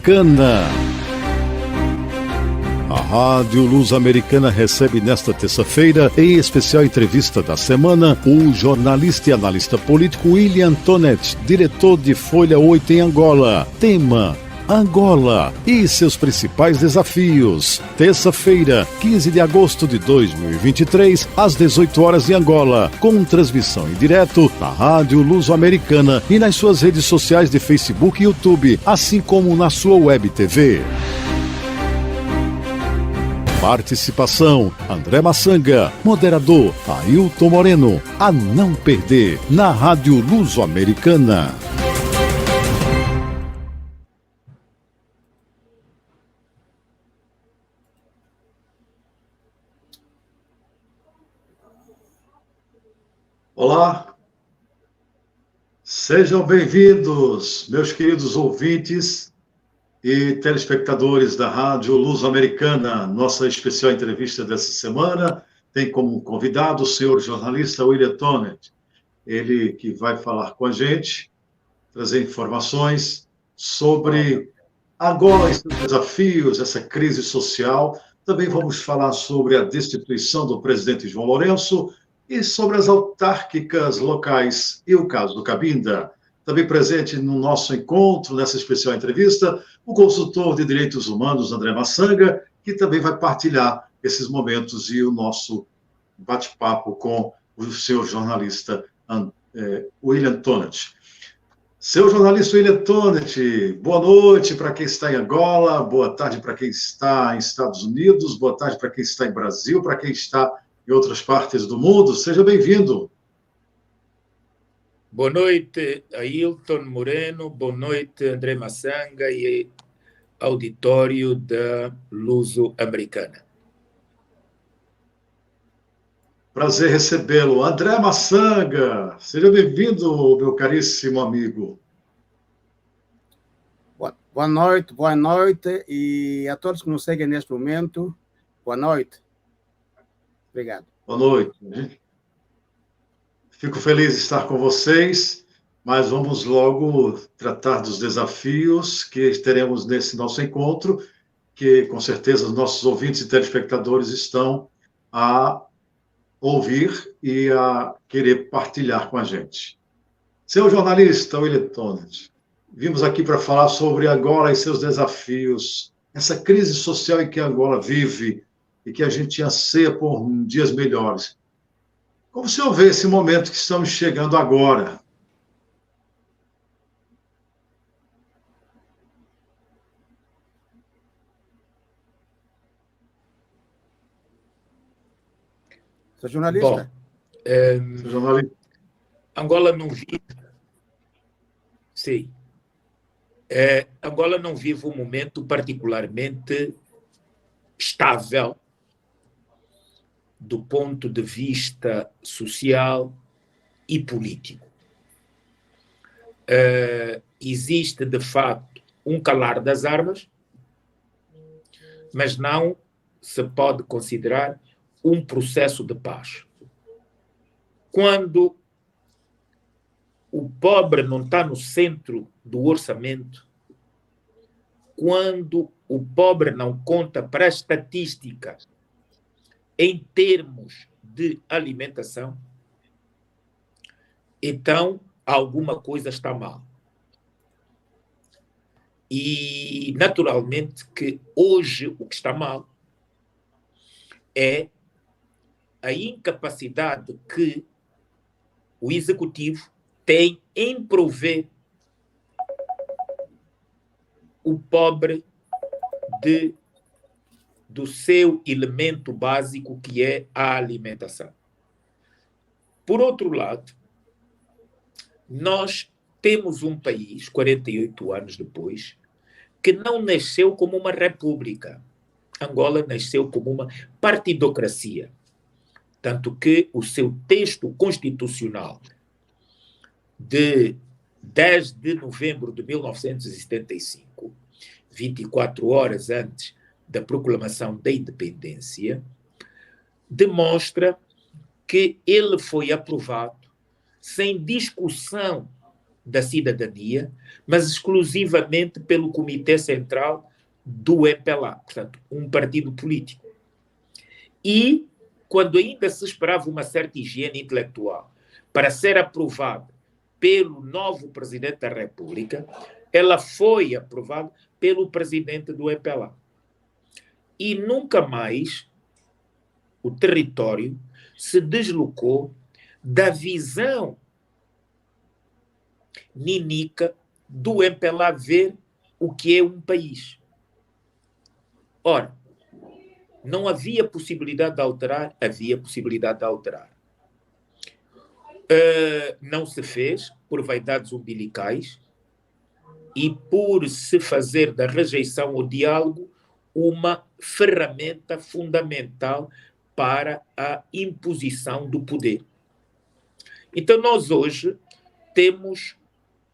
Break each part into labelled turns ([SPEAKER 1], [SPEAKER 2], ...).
[SPEAKER 1] Americana. A Rádio Luz Americana recebe nesta terça-feira, em especial entrevista da semana, o jornalista e analista político William Tonet, diretor de Folha 8 em Angola. Tema: Angola e seus principais desafios. Terça-feira, 15 de agosto de 2023, às 18 horas em Angola, com transmissão em direto na Rádio Luz Americana e nas suas redes sociais de Facebook e YouTube, assim como na sua web TV. Participação: André Massanga. Moderador: Ailton Moreno. A não perder na Rádio Luz Americana.
[SPEAKER 2] Olá, sejam bem-vindos, meus queridos ouvintes e telespectadores da Rádio Luz Americana. Nossa especial entrevista dessa semana tem como convidado o senhor jornalista William Tonet, ele que vai falar com a gente, trazer informações sobre Angola e seus desafios, essa crise social. Também vamos falar sobre a destituição do presidente João Lourenço e sobre as autárquicas locais e o caso do Cabinda. Também presente no nosso encontro, nessa especial entrevista, o consultor de direitos humanos, André Massanga, que também vai partilhar esses momentos e o nosso bate-papo com o seu jornalista William Tonet. Seu jornalista William Tonet, boa noite para quem está em Angola, boa tarde para quem está em Estados Unidos, boa tarde para quem está em Brasil, para quem está em outras partes do mundo. Seja bem-vindo.
[SPEAKER 3] Boa noite, Ailton Moreno, boa noite, André Massanga e auditório da Luso Americana.
[SPEAKER 2] Prazer recebê-lo. André Massanga, seja bem-vindo, meu caríssimo amigo.
[SPEAKER 4] Boa noite, e a todos que nos seguem neste momento, boa noite. Obrigado.
[SPEAKER 2] Boa noite. Fico feliz de estar com vocês, mas vamos logo tratar dos desafios que teremos nesse nosso encontro, que com certeza os nossos ouvintes e telespectadores estão a ouvir e a querer partilhar com a gente. Seu jornalista, William Tonet, vimos aqui para falar sobre Angola e seus desafios, essa crise social em que Angola vive e que a gente anseia por dias melhores. Como o senhor vê esse momento que estamos chegando agora?
[SPEAKER 4] Sou jornalista.
[SPEAKER 3] Bom,
[SPEAKER 2] Seu jornalista.
[SPEAKER 3] Angola não vive... Sim. Angola não vive um momento particularmente estável do ponto de vista social e político. Existe, de facto, um calar das armas, mas não se pode considerar um processo de paz. Quando o pobre não está no centro do orçamento, quando o pobre não conta para a estatística em termos de alimentação, então alguma coisa está mal. E, naturalmente, que hoje o que está mal é a incapacidade que o Executivo tem em prover o pobre do seu elemento básico, que é a alimentação. Por outro lado, nós temos um país, 48 anos depois, que não nasceu como uma república. Angola nasceu como uma partidocracia. Tanto que o seu texto constitucional de 10 de novembro de 1975, 24 horas antes da proclamação da independência, demonstra que ele foi aprovado sem discussão da cidadania, mas exclusivamente pelo Comitê Central do MPLA, portanto, um partido político. E, quando ainda se esperava uma certa higiene intelectual para ser aprovada pelo novo presidente da República, ela foi aprovada pelo presidente do MPLA. E nunca mais o território se deslocou da visão nínica do MPLA ver o que é um país. Ora, não havia possibilidade de alterar? Havia possibilidade de alterar. Não se fez por vaidades umbilicais e por se fazer da rejeição ao diálogo uma ferramenta fundamental para a imposição do poder. Então, nós hoje temos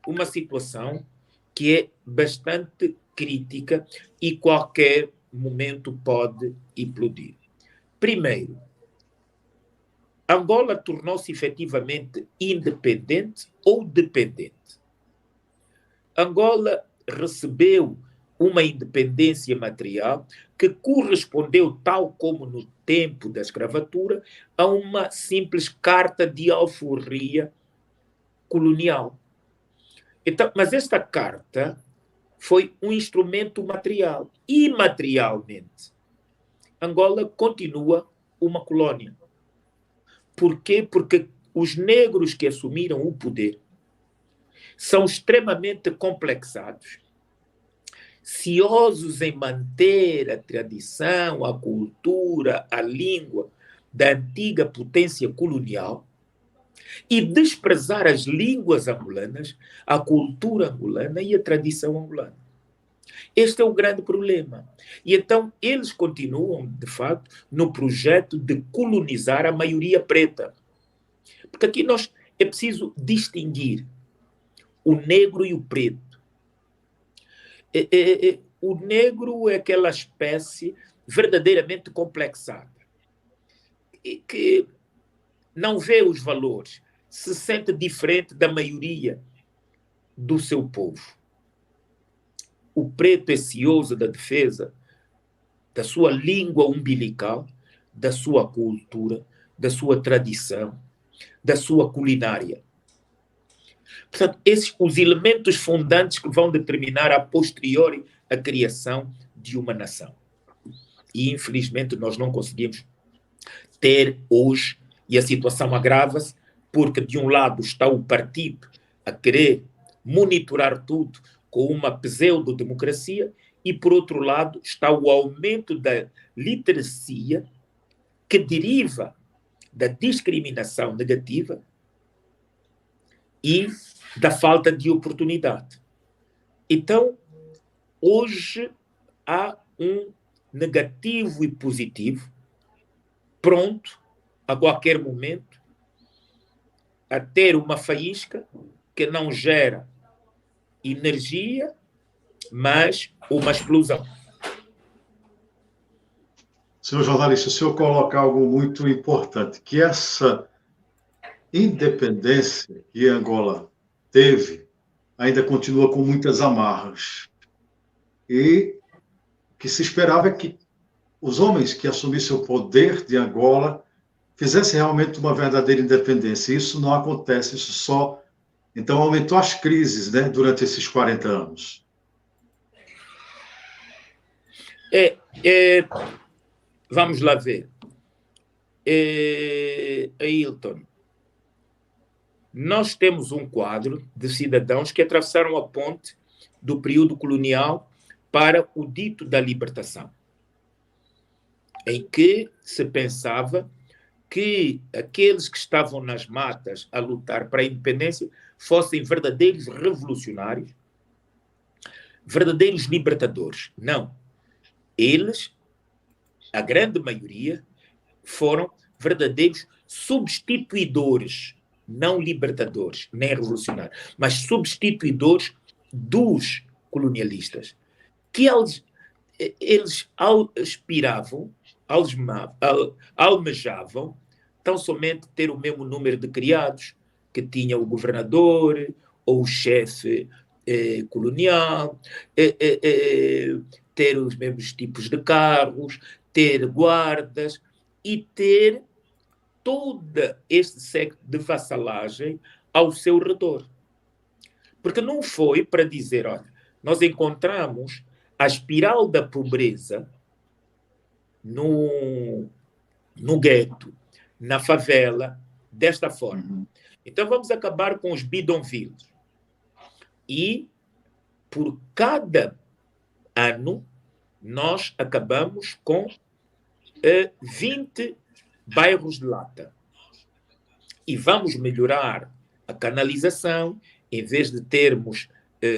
[SPEAKER 3] uma situação que é bastante crítica e qualquer momento pode implodir. Primeiro, Angola tornou-se efetivamente independente ou dependente. Angola recebeu uma independência material que correspondeu, tal como no tempo da escravatura, a uma simples carta de alforria colonial. Então, mas esta carta foi um instrumento material. Imaterialmente, Angola continua uma colônia. Por quê? Porque os negros que assumiram o poder são extremamente complexados, ciosos em manter a tradição, a cultura, a língua da antiga potência colonial e desprezar as línguas angolanas, a cultura angolana e a tradição angolana. Este é o grande problema. E então eles continuam, de facto, no projeto de colonizar a maioria preta. Porque aqui é preciso distinguir o negro e o preto. O negro é aquela espécie verdadeiramente complexada, que não vê os valores, se sente diferente da maioria do seu povo. O preto é cioso da defesa da sua língua umbilical, da sua cultura, da sua tradição, da sua culinária. Portanto, esses os elementos fundantes que vão determinar a posteriori a criação de uma nação. E, infelizmente, nós não conseguimos ter hoje, e a situação agrava-se, porque, de um lado, está o partido a querer monitorar tudo com uma pseudo-democracia, e, por outro lado, está o aumento da literacia que deriva da discriminação negativa e da falta de oportunidade. Então, hoje há um negativo e positivo pronto, a qualquer momento, a ter uma faísca que não gera energia, mas uma explosão.
[SPEAKER 2] Senhor jornalista, o senhor coloca algo muito importante, que essa independência que Angola teve ainda continua com muitas amarras. E o que se esperava é que os homens que assumissem o poder de Angola fizessem realmente uma verdadeira independência. Isso não acontece, isso só... Então, aumentou as crises, né, durante esses 40 anos.
[SPEAKER 3] Vamos lá ver. Ailton, nós temos um quadro de cidadãos que atravessaram a ponte do período colonial para o dito da libertação, em que se pensava que aqueles que estavam nas matas a lutar para a independência fossem verdadeiros revolucionários, verdadeiros libertadores. Não. Eles, a grande maioria, foram verdadeiros substituidores, não libertadores, nem revolucionários, mas substituidores dos colonialistas, que eles aspiravam, almejavam tão somente ter o mesmo número de criados que tinha o governador, ou o chefe colonial, ter os mesmos tipos de carros, ter guardas e ter todo este século de vassalagem ao seu redor. Porque não foi para dizer, olha, nós encontramos a espiral da pobreza no gueto, na favela, desta forma. Então vamos acabar com os bidonvilles. E por cada ano nós acabamos com 20 bairros de lata. E vamos melhorar a canalização, em vez de termos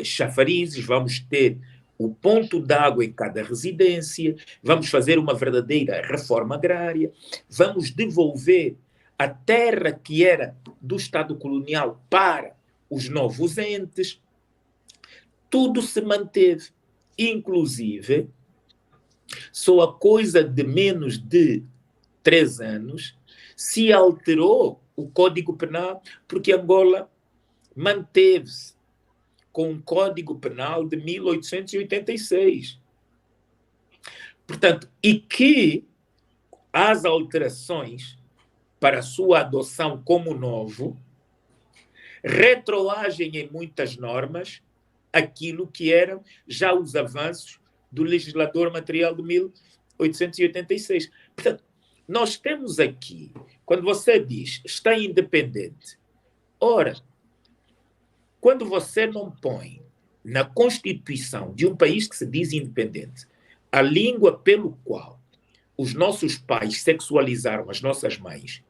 [SPEAKER 3] chafarizes, vamos ter o ponto d'água em cada residência, vamos fazer uma verdadeira reforma agrária, vamos devolver a terra que era do Estado colonial para os novos entes. Tudo se manteve. Inclusive, só a coisa de menos de 3 anos se alterou o Código Penal, porque Angola manteve-se com um Código Penal de 1886. Portanto, e que as alterações para a sua adoção como novo retroagem em muitas normas aquilo que eram já os avanços do legislador material de 1886. Portanto, nós temos aqui, quando você diz está independente, ora, quando você não põe na Constituição de um país que se diz independente a língua pelo qual os nossos pais sexualizaram as nossas mães,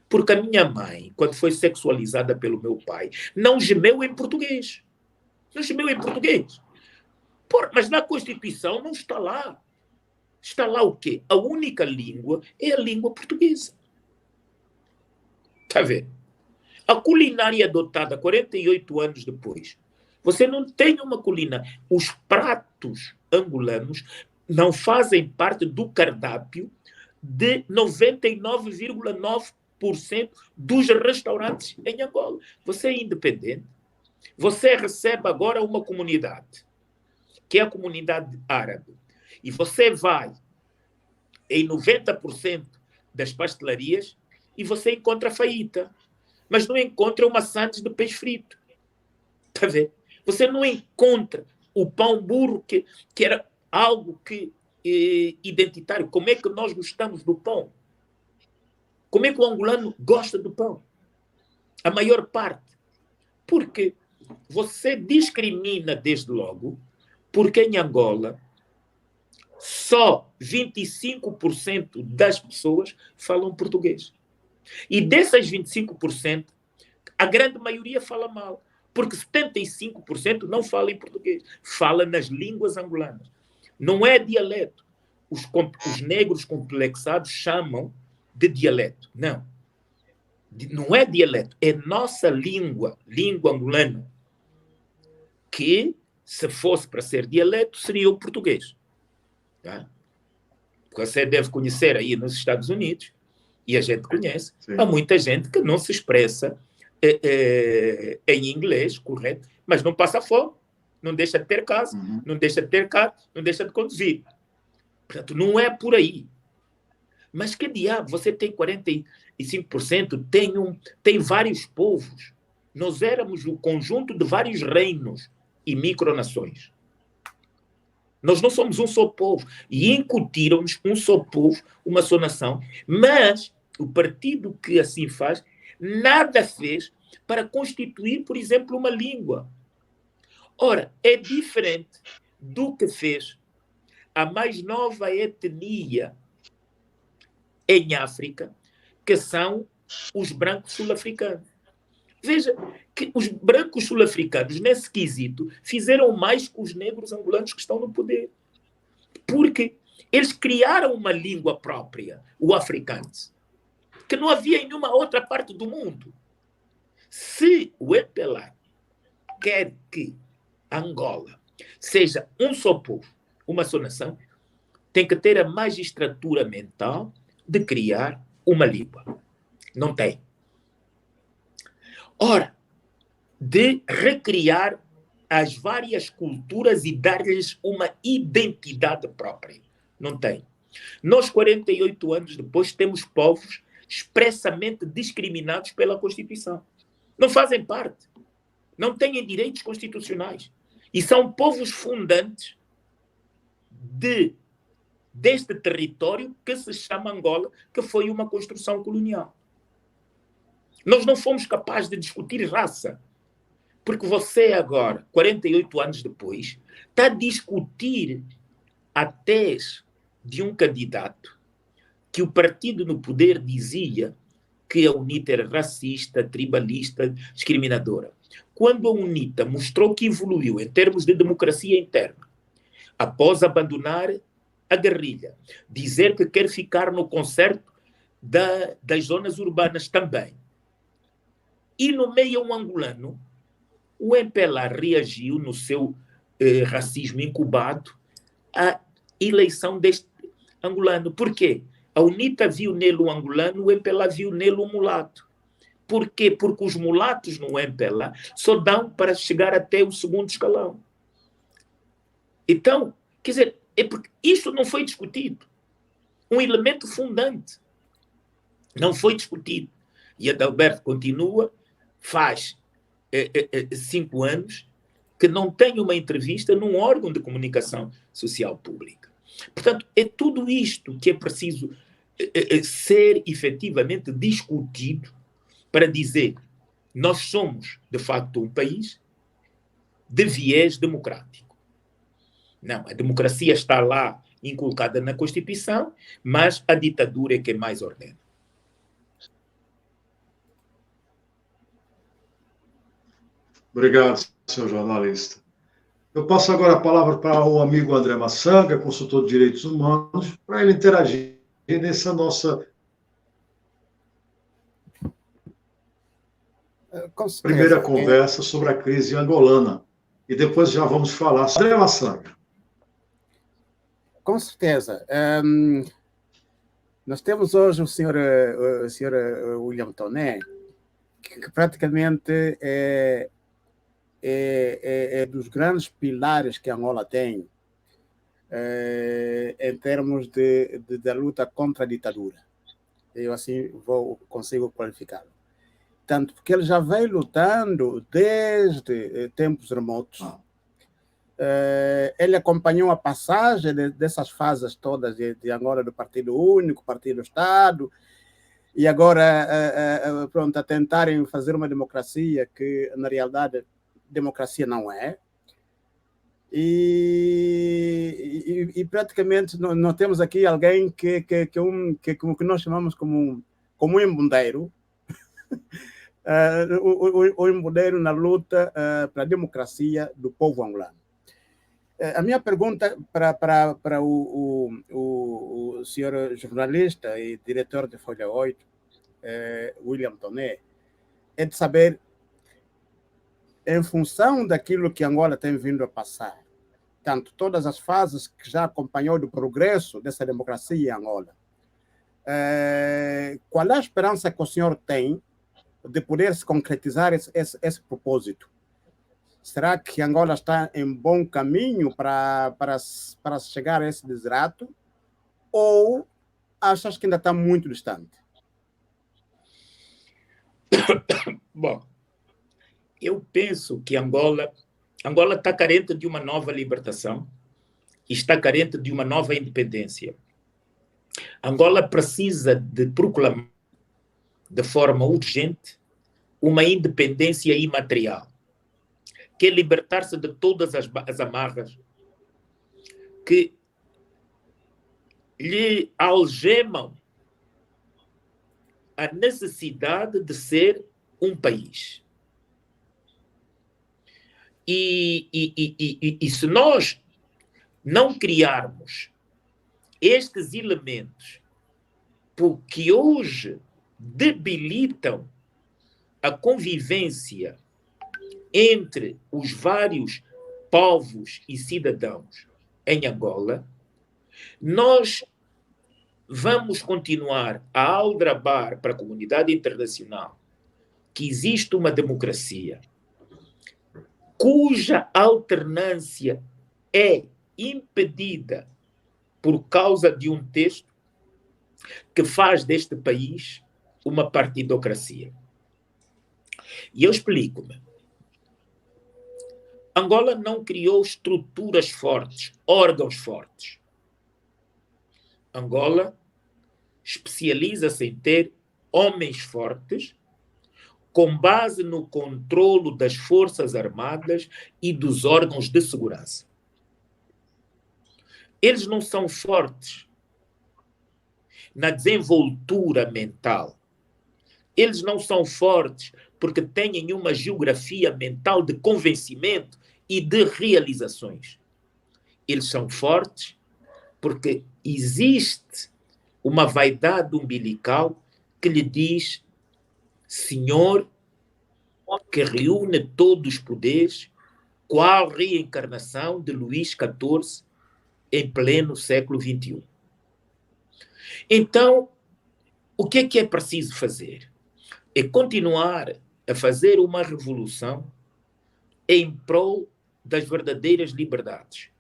[SPEAKER 3] porque a minha mãe, quando foi sexualizada pelo meu pai, não gemeu em português. Não gemeu em português. Mas na Constituição não está lá. Está lá o quê? A única língua é a língua portuguesa. Está vendo? A culinária adotada 48 anos depois, você não tem uma culinária. Os pratos angolanos não fazem parte do cardápio de 99,9% dos restaurantes em Angola. Você é independente. Você recebe agora uma comunidade, que é a comunidade árabe, e você vai em 90% das pastelarias e você encontra faíta, mas não encontra uma sandes de peixe frito. Está a ver? Você não encontra o pão burro, que era algo que identitário. Como é que nós gostamos do pão? Como é que o angolano gosta do pão? A maior parte. Porque você discrimina desde logo, porque em Angola só 25% das pessoas falam português. E dessas 25%, a grande maioria fala mal, porque 75% não fala em português, fala nas línguas angolanas. Não é dialeto. Os negros complexados chamam de dialeto. Não. Não é dialeto, é nossa língua angolana, que, se fosse para ser dialeto, seria o português. Tá? Você deve conhecer aí nos Estados Unidos, e a gente conhece, sim, há muita gente que não se expressa em inglês, correto, mas não passa fome, não deixa de ter casa, não deixa de ter carro, não deixa de conduzir. Portanto, não é por aí. Mas que diabo, você tem 45%, tem vários povos. Nós éramos o conjunto de vários reinos e micronações. Nós não somos um só povo. E incutiram-nos um só povo, uma só nação. Mas o partido que assim faz, nada fez para constituir, por exemplo, uma língua. Ora, é diferente do que fez a mais nova etnia em África, que são os brancos sul-africanos. Veja que os brancos sul-africanos, nesse quesito, fizeram mais que os negros angolanos que estão no poder. Porque eles criaram uma língua própria, o afrikaans, que não havia em nenhuma outra parte do mundo. Se o MPLA quer que Angola seja um só povo, uma só nação, tem que ter a magistratura mental de criar uma língua. Não tem. Ora, de recriar as várias culturas e dar-lhes uma identidade própria. Não tem. Nós, 48 anos depois, temos povos expressamente discriminados pela Constituição. Não fazem parte. Não têm direitos constitucionais. E são povos fundantes deste território que se chama Angola, que foi uma construção colonial. Nós não fomos capazes de discutir raça. Porque você agora, 48 anos depois, está a discutir a tese de um candidato que o partido no poder dizia que a UNITA era racista, tribalista, discriminadora. Quando a UNITA mostrou que evoluiu em termos de democracia interna, após abandonar a guerrilha, dizer que quer ficar no concerto das zonas urbanas também, e no meio um angolano, o MPLA reagiu no seu racismo incubado à eleição deste angolano. Por quê? A UNITA viu nele um angolano, o MPLA viu nele um mulato. Por quê? Porque os mulatos no MPLA só dão para chegar até o segundo escalão. Então, quer dizer, é porque isto não foi discutido. Um elemento fundante não foi discutido. E Adalberto continua, faz 5 anos que não tem uma entrevista num órgão de comunicação social pública. Portanto, é tudo isto que é preciso ser efetivamente discutido para dizer nós somos, de facto, um país de viés democrático. Não, a democracia está lá inculcada na Constituição, mas a ditadura é quem mais ordena.
[SPEAKER 2] Obrigado, senhor jornalista. Eu passo agora a palavra para o amigo André Massanga, consultor de direitos humanos, para ele interagir nessa nossa primeira conversa sobre a crise angolana. E depois já vamos falar sobre André Massanga.
[SPEAKER 4] Com certeza. Nós temos hoje o senhor William Toné, que praticamente é dos grandes pilares que Angola tem em termos da luta contra a ditadura. Eu assim consigo qualificá-lo. Tanto porque ele já vem lutando desde tempos remotos. Ele acompanhou a passagem dessas fases todas de Angola do Partido Único, Partido Estado, e agora pronto, a tentarem fazer uma democracia que, na realidade, democracia não é. E praticamente não temos aqui alguém que nós chamamos como um embundeiro, o embundeiro na luta para a democracia do povo angolano. A minha pergunta para o senhor jornalista e diretor de Folha 8, William Toné, é de saber, em função daquilo que Angola tem vindo a passar, tanto todas as fases que já acompanhou do progresso dessa democracia em Angola, qual é a esperança que o senhor tem de poder se concretizar esse propósito? Será que Angola está em bom caminho para chegar a esse desidrato? Ou achas que ainda está muito distante?
[SPEAKER 3] Bom, eu penso que Angola está carente de uma nova libertação, está carente de uma nova independência. Angola precisa de proclamar de forma urgente uma independência imaterial, que é libertar-se de todas as amarras que lhe algemam a necessidade de ser um país. E se nós não criarmos estes elementos que hoje debilitam a convivência entre os vários povos e cidadãos em Angola, nós vamos continuar a aldrabar para a comunidade internacional que existe uma democracia, cuja alternância é impedida por causa de um texto que faz deste país uma partidocracia. E eu explico-me. Angola não criou estruturas fortes, órgãos fortes. Angola especializa-se em ter homens fortes com base no controlo das Forças Armadas e dos órgãos de segurança. Eles não são fortes na desenvoltura mental. Eles não são fortes porque têm uma geografia mental de convencimento e de realizações. Eles são fortes porque existe uma vaidade umbilical que lhe diz: Senhor, que reúne todos os poderes, qual reencarnação de Luís XIV em pleno século XXI. Então, o que é preciso fazer? É continuar a fazer uma revolução em prol das verdadeiras liberdades.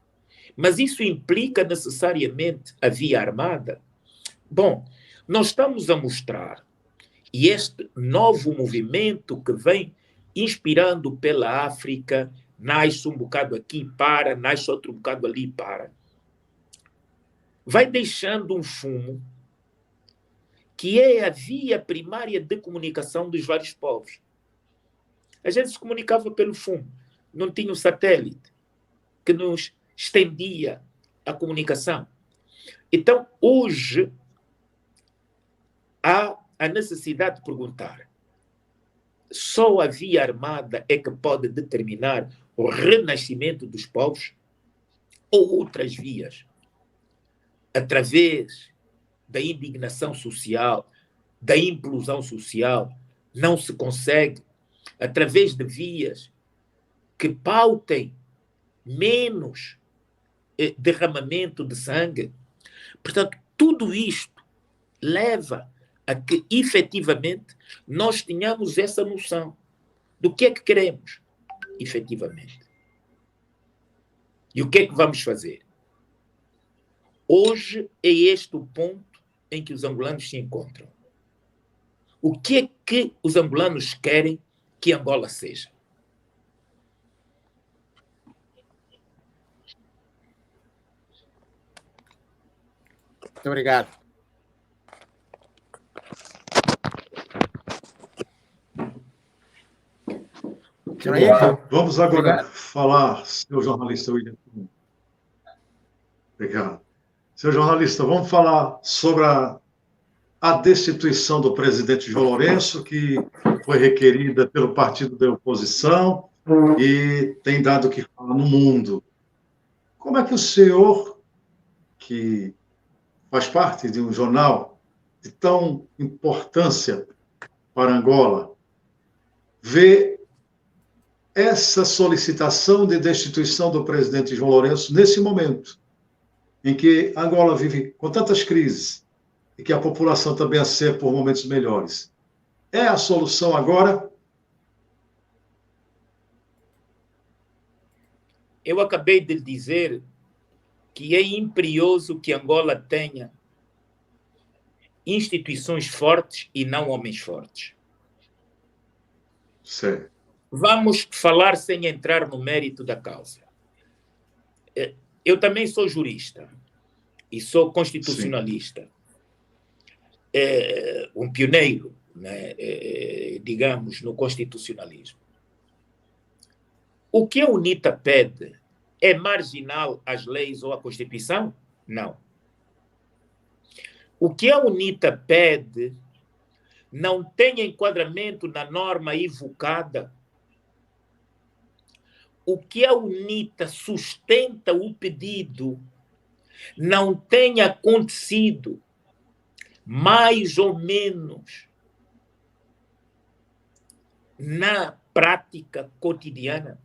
[SPEAKER 3] Mas isso implica necessariamente a via armada? Bom, nós estamos a mostrar, e este novo movimento que vem inspirando pela África, nasce um bocado aqui, para, nasce outro bocado ali, para, vai deixando um fumo que é a via primária de comunicação dos vários povos. A gente se comunicava pelo fumo, não tinha o satélite que nos estendia a comunicação. Então, hoje, há a necessidade de perguntar: só a via armada é que pode determinar o renascimento dos povos? Ou outras vias? Através da indignação social, da implosão social, não se consegue? Através de vias que pautem menos derramamento de sangue? Portanto, tudo isto leva a que, efetivamente, nós tenhamos essa noção do que é que queremos, efetivamente. E o que é que vamos fazer? Hoje é este o ponto em que os angolanos se encontram. O que é que os angolanos querem que Angola seja?
[SPEAKER 4] Muito obrigado.
[SPEAKER 2] Vamos agora falar, senhor jornalista William. Obrigado. Senhor jornalista, vamos falar sobre a destituição do presidente João Lourenço, que foi requerida pelo partido da oposição e tem dado o que falar no mundo. Como é que o senhor, que faz parte de um jornal de tão importância para Angola, vê essa solicitação de destituição do presidente João Lourenço nesse momento em que Angola vive com tantas crises e que a população também anseia por momentos melhores? É a solução agora?
[SPEAKER 3] Eu acabei de dizer que é imperioso que Angola tenha instituições fortes e não homens fortes.
[SPEAKER 2] Certo.
[SPEAKER 3] Vamos falar sem entrar no mérito da causa. Eu também sou jurista e sou constitucionalista. Um pioneiro, né, digamos, no constitucionalismo. O que a UNITA pede é marginal às leis ou à Constituição? Não. O que a UNITA pede não tem enquadramento na norma evocada. O que a UNITA sustenta o pedido não tem acontecido, mais ou menos, na prática cotidiana.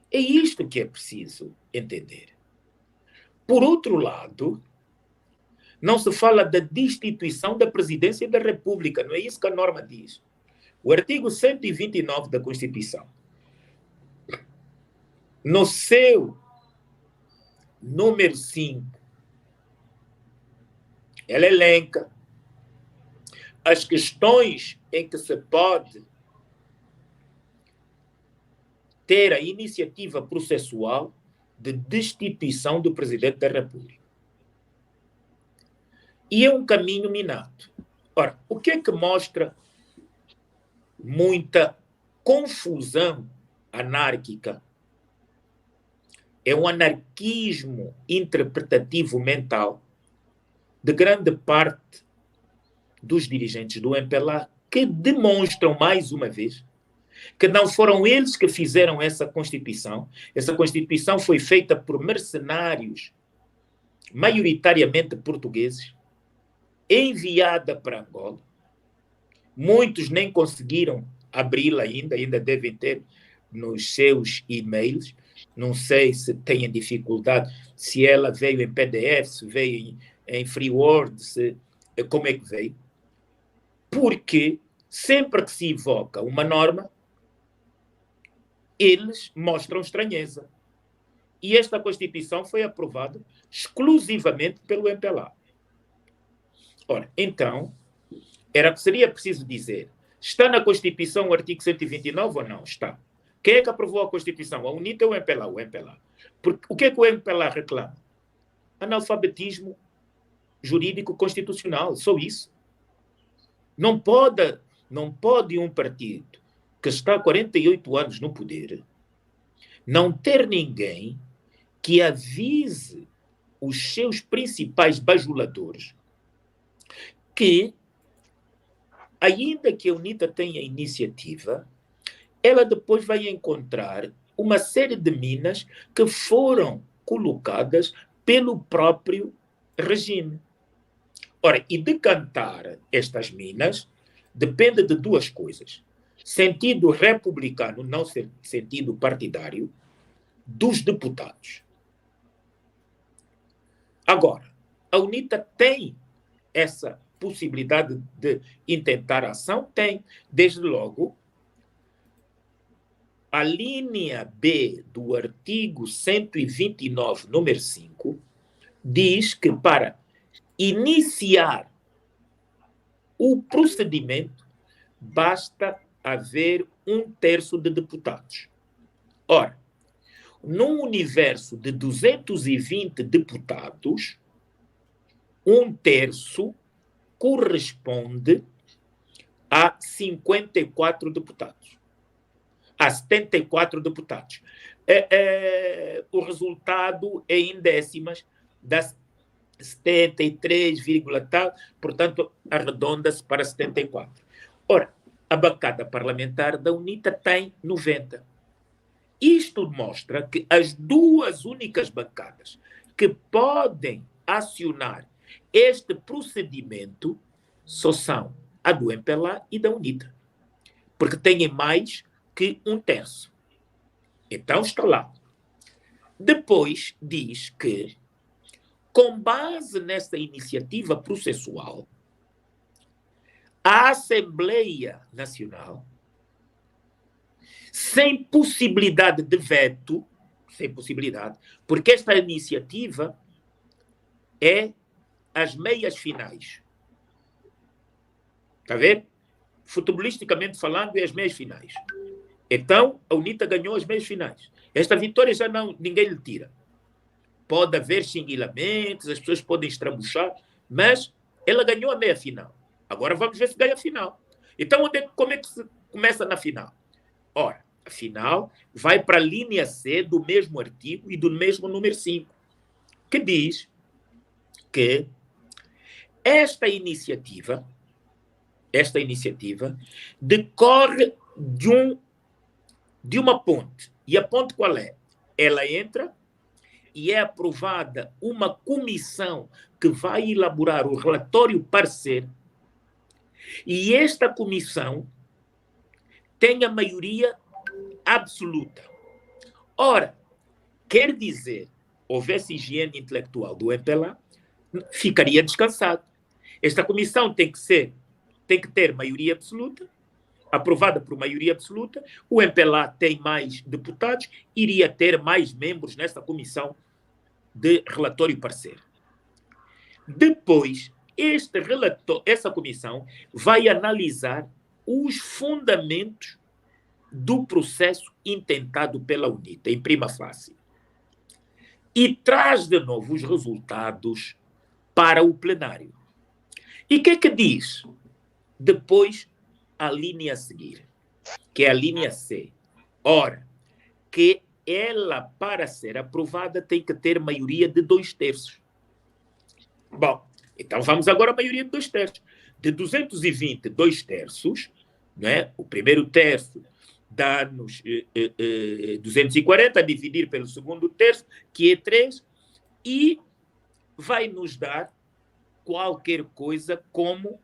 [SPEAKER 3] É isto que é preciso entender. Por outro lado, não se fala da destituição da presidência da República, não é isso que a norma diz. O artigo 129 da Constituição no seu número 5, ela elenca as questões em que se pode ter a iniciativa processual de destituição do Presidente da República. E é um caminho minado. Ora, o que é que mostra muita confusão anárquica? É um anarquismo interpretativo mental de grande parte dos dirigentes do MPLA, que demonstram, mais uma vez, que não foram eles que fizeram essa Constituição. Essa Constituição foi feita por mercenários, maioritariamente portugueses, enviada para Angola. Muitos nem conseguiram abri-la ainda devem ter nos seus e-mails. Não sei se têm dificuldade, se ela veio em PDF, se veio em FreeWord, como é que veio. Porque sempre que se invoca uma norma, eles mostram estranheza. E esta Constituição foi aprovada exclusivamente pelo MPLA. Ora, então, seria preciso dizer, está na Constituição o artigo 129 ou não? Está. Quem é que aprovou a Constituição? A UNITA ou o MPLA? O MPLA. Porque, o que é que o MPLA reclama? Analfabetismo jurídico constitucional, só isso. Não pode um partido que está há 48 anos no poder não ter ninguém que avise os seus principais bajuladores que, ainda que a UNITA tenha iniciativa, ela depois vai encontrar uma série de minas que foram colocadas pelo próprio regime. Ora, e decantar estas minas depende de duas coisas. Sentido republicano, não sentido partidário, dos deputados. Agora, a UNITA tem essa possibilidade de intentar ação? Tem. Desde logo, a linha B do artigo 129, número 5, diz que para iniciar o procedimento basta haver 1/3 de deputados. Ora, num universo de 220 deputados, 1/3 corresponde a 54 deputados. A 74 deputados. O resultado é em décimas das 73, tal, portanto, arredonda-se para 74. Ora, a bancada parlamentar da UNITA tem 90. Isto mostra que as duas únicas bancadas que podem acionar este procedimento só são a do MPLA e da UNITA, porque têm mais que 1/3. Então está lá. Depois diz que, com base nessa iniciativa processual, a Assembleia Nacional, sem possibilidade de veto, porque esta iniciativa é as meias finais. Está a ver? Futebolisticamente falando, é as meias finais. Então, a UNITA ganhou as meias finais. Esta vitória já ninguém lhe tira. Pode haver xinguilamentos, as pessoas podem estrabuchar, mas ela ganhou a meia final. Agora vamos ver se ganha a final. Então, como é que se começa na final? Ora, a final vai para a linha C do mesmo artigo e do mesmo número 5, que diz que esta iniciativa decorre de uma ponte. E a ponte qual é? Ela entra e é aprovada uma comissão que vai elaborar o relatório parecer, e esta comissão tem a maioria absoluta. Ora, quer dizer, houvesse higiene intelectual do MPLA, ficaria descansado. Esta comissão tem que ter maioria absoluta aprovada por maioria absoluta, o MPLA tem mais deputados, iria ter mais membros nessa comissão de relatório e parecer. Depois, essa comissão vai analisar os fundamentos do processo intentado pela UNITA, em prima facie, e traz de novo os resultados para o plenário. E o que diz? Depois, a linha a seguir, que é a linha C. Ora, que ela, para ser aprovada, tem que ter maioria de 2/3. Bom, então vamos agora à maioria de 2/3. De 220, 2/3, né? O primeiro terço dá-nos 240, a dividir pelo segundo terço, que é 3, e vai nos dar qualquer coisa como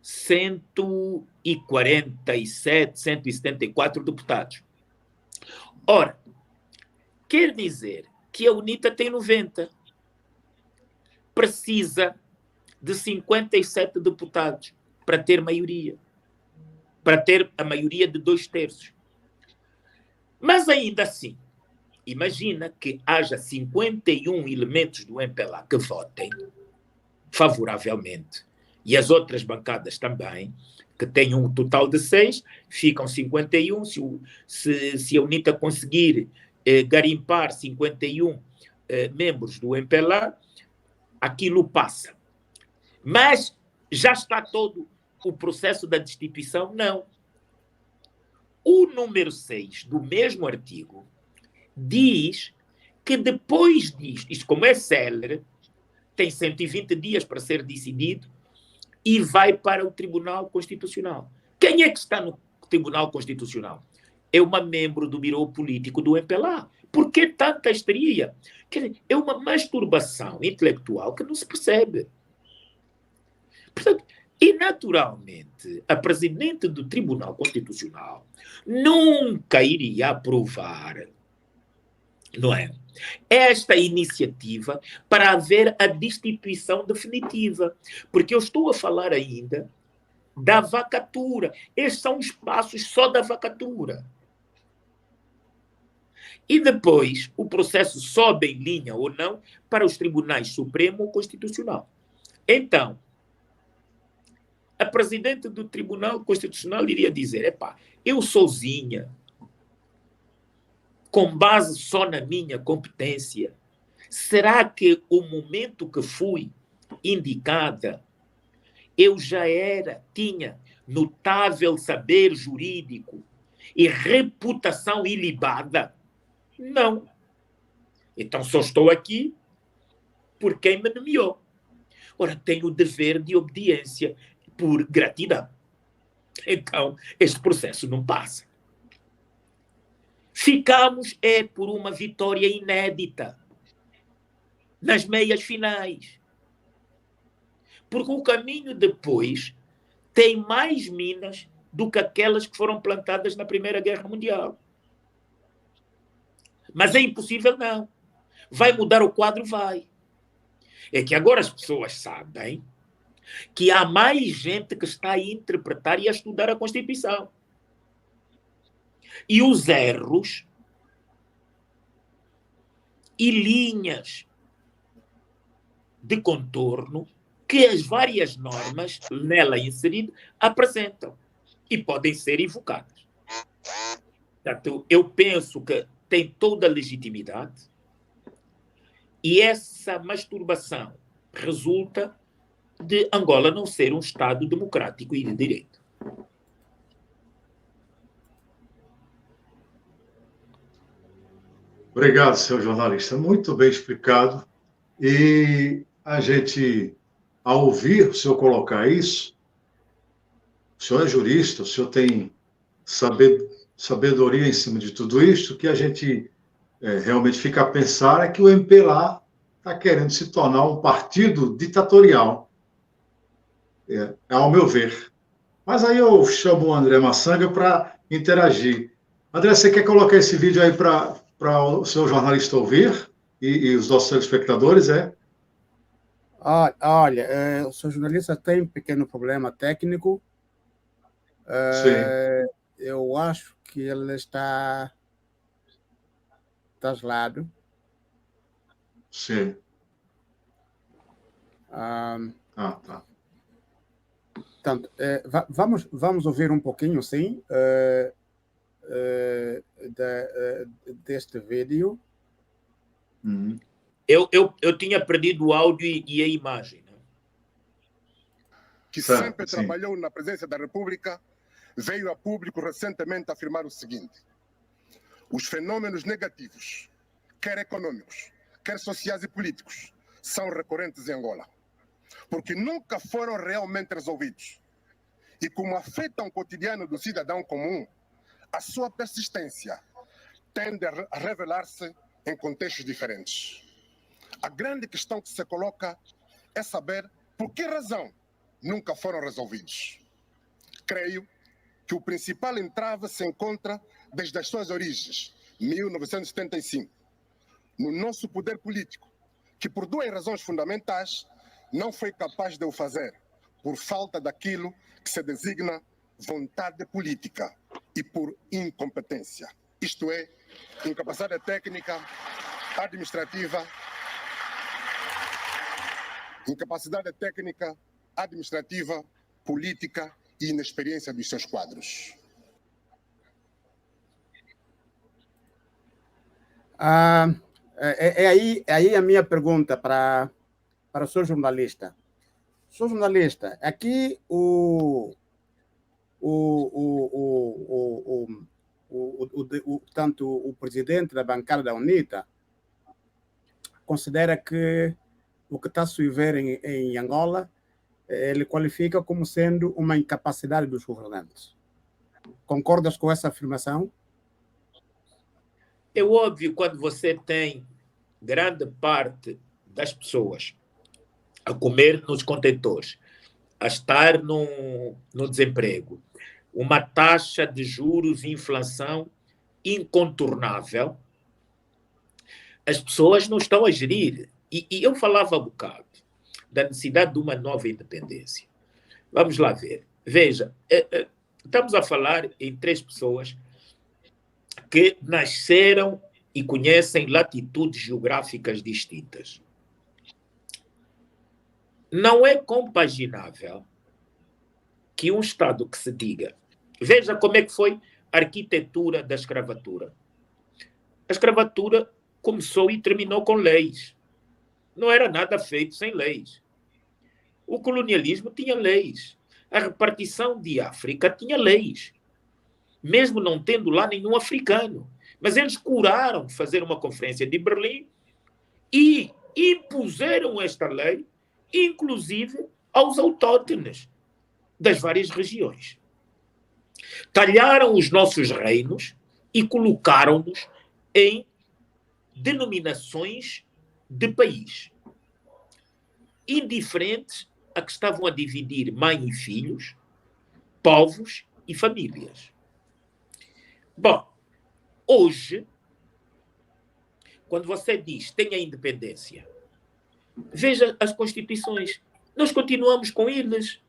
[SPEAKER 3] 147, 174 deputados. Ora, quer dizer que a UNITA tem 90. Precisa de 57 deputados para ter maioria. Para ter a maioria de 2/3. Mas ainda assim, imagina que haja 51 elementos do MPLA que votem favoravelmente, e as outras bancadas também, que têm um total de 6, ficam 51. Se a UNITA conseguir garimpar 51 membros do MPLA, aquilo passa. Mas já está todo o processo da destituição? Não. O número 6 do mesmo artigo diz que depois disto, isto como é célere, tem 120 dias para ser decidido e vai para o Tribunal Constitucional. Quem é que está no Tribunal Constitucional? É uma membro do Biro Político do MPLA. Por que tanta histeria? Quer dizer, é uma masturbação intelectual que não se percebe. Portanto, e, naturalmente, a presidente do Tribunal Constitucional nunca iria aprovar, não é, esta iniciativa para haver a destituição definitiva. Porque eu estou a falar ainda da vacatura. Estes são os passos só da vacatura. E depois o processo sobe em linha ou não para os tribunais Supremo ou Constitucional. Então, a presidente do Tribunal Constitucional iria dizer: epá, eu sozinha, com base só na minha competência, será que o momento que fui indicada, eu já tinha notável saber jurídico e reputação ilibada? Não. Então só estou aqui por quem me nomeou. Ora, tenho o dever de obediência por gratidão. Então, este processo não passa. Ficamos por uma vitória inédita nas meias finais. Porque o caminho depois tem mais minas do que aquelas que foram plantadas na Primeira Guerra Mundial. Mas é impossível, não. Vai mudar o quadro? Vai. É que agora as pessoas sabem que há mais gente que está a interpretar e a estudar a Constituição. E os erros e linhas de contorno que as várias normas nela inseridas apresentam e podem ser evocadas. Portanto, eu penso que tem toda a legitimidade e essa masturbação resulta de Angola não ser um Estado democrático e de direito.
[SPEAKER 2] Obrigado, senhor jornalista. Muito bem explicado. E a gente, ao ouvir o senhor colocar isso, o senhor é jurista, o senhor tem sabedoria em cima de tudo isso, que a gente realmente fica a pensar é que o MPLA está querendo se tornar um partido ditatorial. Ao meu ver. Mas aí eu chamo o André Maçanga para interagir. André, você quer colocar esse vídeo aí para o seu jornalista ouvir e os nossos telespectadores,
[SPEAKER 4] Olha, o seu jornalista tem um pequeno problema técnico.
[SPEAKER 2] Sim,
[SPEAKER 4] Eu acho que ele está traslado.
[SPEAKER 2] sim.
[SPEAKER 4] Ah,
[SPEAKER 2] Tá.
[SPEAKER 4] portanto, vamos ouvir um pouquinho, sim, deste vídeo.
[SPEAKER 2] Uhum.
[SPEAKER 3] Eu tinha perdido o áudio e a imagem. Né?
[SPEAKER 5] Que
[SPEAKER 2] Certo,
[SPEAKER 5] sempre
[SPEAKER 2] sim.
[SPEAKER 5] trabalhou na presidência da República, veio a público recentemente afirmar o seguinte: os fenômenos negativos, quer econômicos, quer sociais e políticos, são recorrentes em Angola, porque nunca foram realmente resolvidos. E como afetam o cotidiano do cidadão comum, a sua persistência tende a revelar-se em contextos diferentes. A grande questão que se coloca é saber por que razão nunca foram resolvidos. Creio que o principal entrave se encontra desde as suas origens, 1975, no nosso poder político, que por duas razões fundamentais não foi capaz de o fazer, por falta daquilo que se designa vontade política e por incompetência, isto é, incapacidade técnica, administrativa, política e inexperiência dos seus quadros.
[SPEAKER 4] Aí a minha pergunta para o senhor jornalista. Senhor jornalista, aqui tanto o presidente da bancada da UNITA considera que o que está a se viver em Angola, ele qualifica como sendo uma incapacidade dos governantes. Concordas com essa afirmação?
[SPEAKER 3] É óbvio, quando você tem grande parte das pessoas a comer nos contentores, a estar no desemprego, uma taxa de juros e inflação incontornável, as pessoas não estão a gerir. E eu falava há bocado da necessidade de uma nova independência. Vamos lá ver. Veja, estamos a falar em 3 pessoas que nasceram e conhecem latitudes geográficas distintas. Não é compaginável que um Estado que se diga... Veja como é que foi a arquitetura da escravatura. A escravatura começou e terminou com leis. Não era nada feito sem leis. O colonialismo tinha leis. A repartição de África tinha leis. Mesmo não tendo lá nenhum africano. Mas eles curaram fazer uma conferência de Berlim e impuseram esta lei, inclusive aos autóctones das várias regiões. Talharam os nossos reinos e colocaram-nos em denominações de país, indiferentes a que estavam a dividir mãe e filhos, povos e famílias. Bom, hoje, quando você diz tem a independência, veja as constituições. Nós continuamos com eles.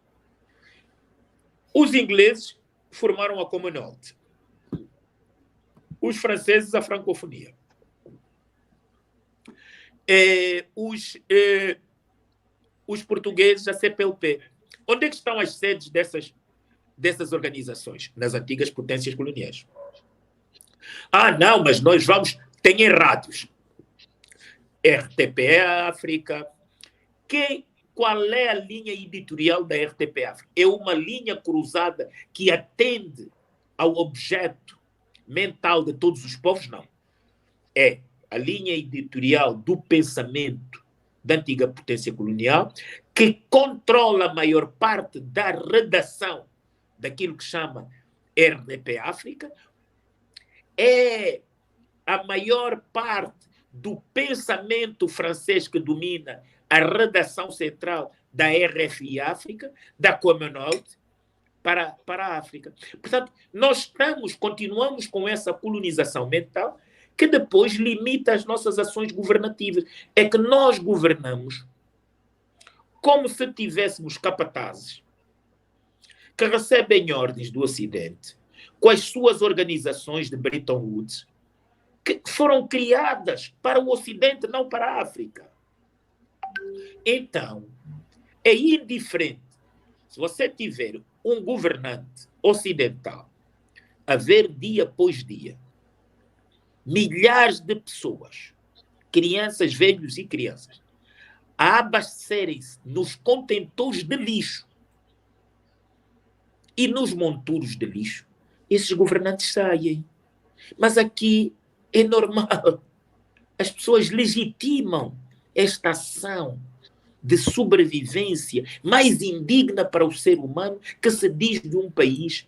[SPEAKER 3] Os ingleses formaram a Commonwealth. Os franceses a francofonia. Os portugueses a CPLP. Onde é que estão as sedes dessas organizações? Nas antigas potências coloniais. Não, mas nós vamos... Tem errados. RTP África. Qual é a linha editorial da RTP África? É uma linha cruzada que atende ao objeto mental de todos os povos? Não. É a linha editorial do pensamento da antiga potência colonial, que controla a maior parte da redação daquilo que chama RDP África, é a maior parte do pensamento francês que domina a redação central da RFI África, da Commonwealth, para a África. Portanto, nós continuamos com essa colonização mental que depois limita as nossas ações governativas. É que nós governamos como se tivéssemos capatazes que recebem ordens do Ocidente, com as suas organizações de Bretton Woods, que foram criadas para o Ocidente, não para a África. Então, é indiferente se você tiver um governante ocidental a ver dia após dia milhares de pessoas, crianças, velhos e crianças, a abastecerem-se nos contentores de lixo e nos monturos de lixo, esses governantes saem. Mas aqui é normal. As pessoas legitimam esta ação de sobrevivência mais indigna para o ser humano que se diz de um país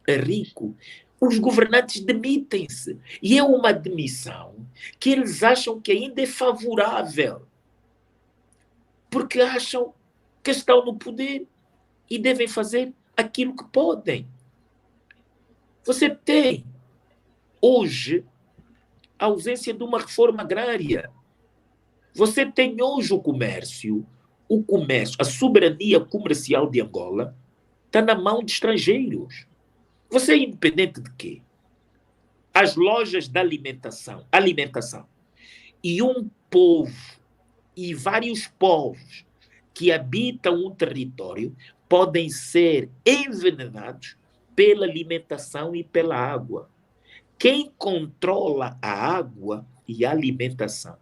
[SPEAKER 3] rico. Os governantes demitem-se. E é uma demissão que eles acham que ainda é favorável. Porque acham que estão no poder e devem fazer aquilo que podem. Você tem, hoje, a ausência de uma reforma agrária. Você tem hoje o comércio, a soberania comercial de Angola está na mão de estrangeiros. Você é independente de quê? As lojas de alimentação, e um povo, e vários povos que habitam um território podem ser envenenados pela alimentação e pela água. Quem controla a água e a alimentação?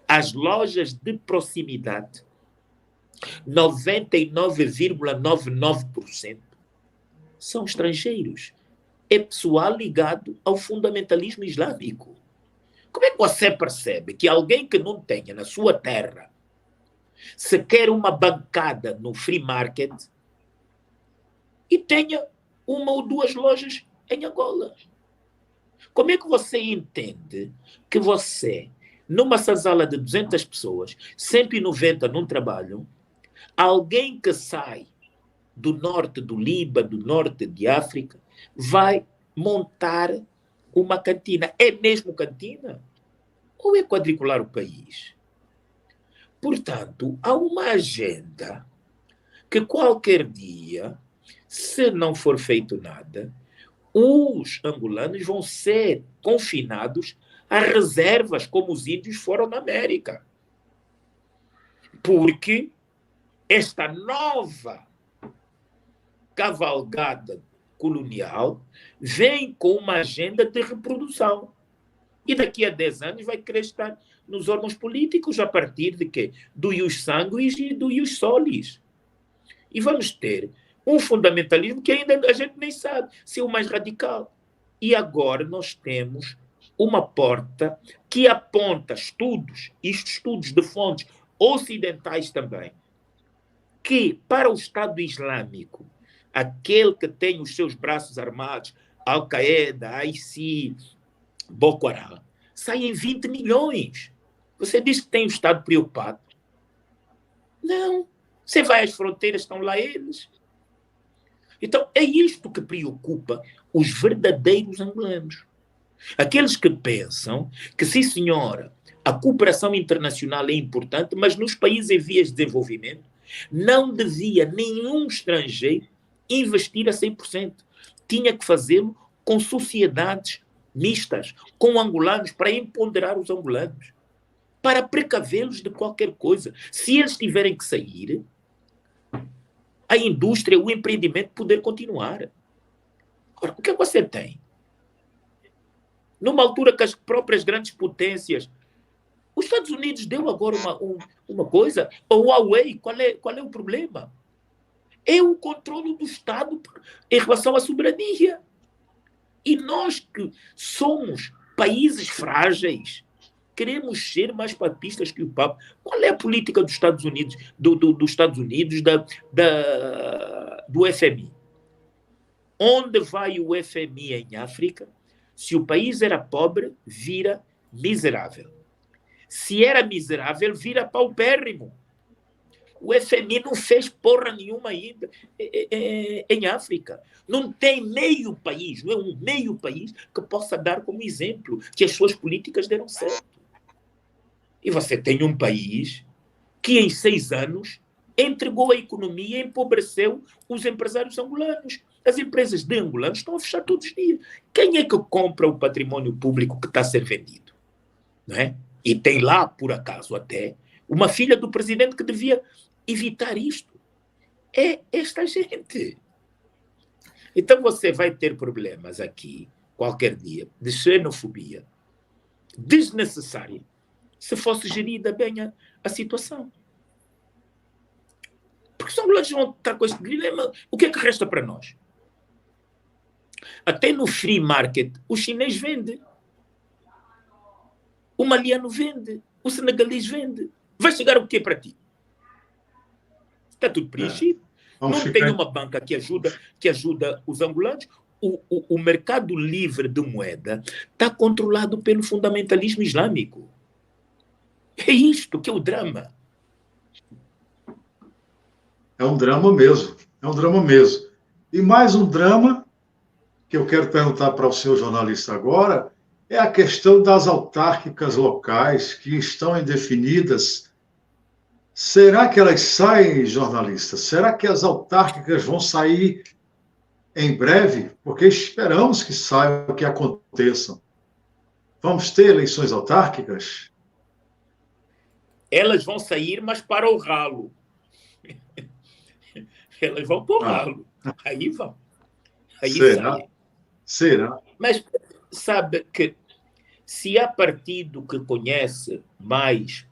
[SPEAKER 3] As lojas de proximidade, 99,99% são estrangeiros. É pessoal ligado ao fundamentalismo islâmico. Como é que você percebe que alguém que não tenha na sua terra sequer uma bancada no free market e tenha uma ou duas lojas em Angola? Como é que você entende que você, numa senzala de 200 pessoas, 190 não trabalham, alguém que sai do norte do Líbano, do norte de África, vai montar uma cantina? É mesmo cantina? Ou é quadricular o país? Portanto, há uma agenda que qualquer dia, se não for feito nada, os angolanos vão ser confinados a reservas, como os índios foram na América. Porque esta nova cavalgada colonial vem com uma agenda de reprodução. E daqui a 10 anos vai querer estar nos órgãos políticos a partir de quê? Do ius sanguis e do ius solis. E vamos ter um fundamentalismo que ainda a gente nem sabe se é o mais radical. E agora nós temos uma porta que aponta estudos de fontes ocidentais também, que para o Estado Islâmico, aquele que tem os seus braços armados, Al-Qaeda, IC, Boko Haram, saem 20 milhões. Você diz que tem o Estado preocupado? Não. Você vai às fronteiras, estão lá eles. Então, é isto que preocupa os verdadeiros angolanos. Aqueles que pensam que, sim, senhora, a cooperação internacional é importante, mas nos países em vias de desenvolvimento não devia nenhum estrangeiro investir a 100%. Tinha que fazê-lo com sociedades mistas, com angolanos, para empoderar os angolanos, para precavê-los de qualquer coisa. Se eles tiverem que sair, a indústria, o empreendimento poder continuar. Agora, o que você tem? Numa altura que as próprias grandes potências... Os Estados Unidos deu agora uma coisa, a Huawei, qual é o problema? É o controle do Estado em relação à soberania. E nós que somos países frágeis, queremos ser mais papistas que o Papa. Qual é a política dos Estados Unidos, dos Estados Unidos, do FMI? Onde vai o FMI em África? Se o país era pobre, vira miserável. Se era miserável, vira paupérrimo. O FMI não fez porra nenhuma ainda em África. Não tem meio país, não é um meio país que possa dar como exemplo que as suas políticas deram certo. E você tem um país que em 6 anos entregou a economia e empobreceu os empresários angolanos. As empresas de angolanos estão a fechar todos os dias. Quem é que compra o patrimônio público que está a ser vendido? Não é? E tem lá, por acaso até, uma filha do presidente que devia evitar isto. É esta gente. Então você vai ter problemas aqui, qualquer dia, de xenofobia desnecessária, se fosse gerida bem a situação. Porque os angolanos vão estar com este dilema. O que é que resta para nós? Até no free market, o chinês vende. O maliano vende. O senegalês vende. Vai chegar o quê para ti? Está tudo preenchido. Não tem uma banca que ajuda os angolanos. O mercado livre de moeda está controlado pelo fundamentalismo islâmico. É isto que é o drama.
[SPEAKER 2] É um drama mesmo. É um drama mesmo. E mais um drama que eu quero perguntar para o senhor jornalista agora é a questão das autárquicas locais que estão indefinidas. Será que elas saem, jornalista? Será que as autárquicas vão sair em breve? Porque esperamos que saiam, que aconteçam. Vamos ter eleições autárquicas?
[SPEAKER 3] Elas vão sair, mas para o ralo. Elas vão para o ralo. Aí vão. Aí saem.
[SPEAKER 2] Será?
[SPEAKER 3] Mas sabe que se há partido que conhece mais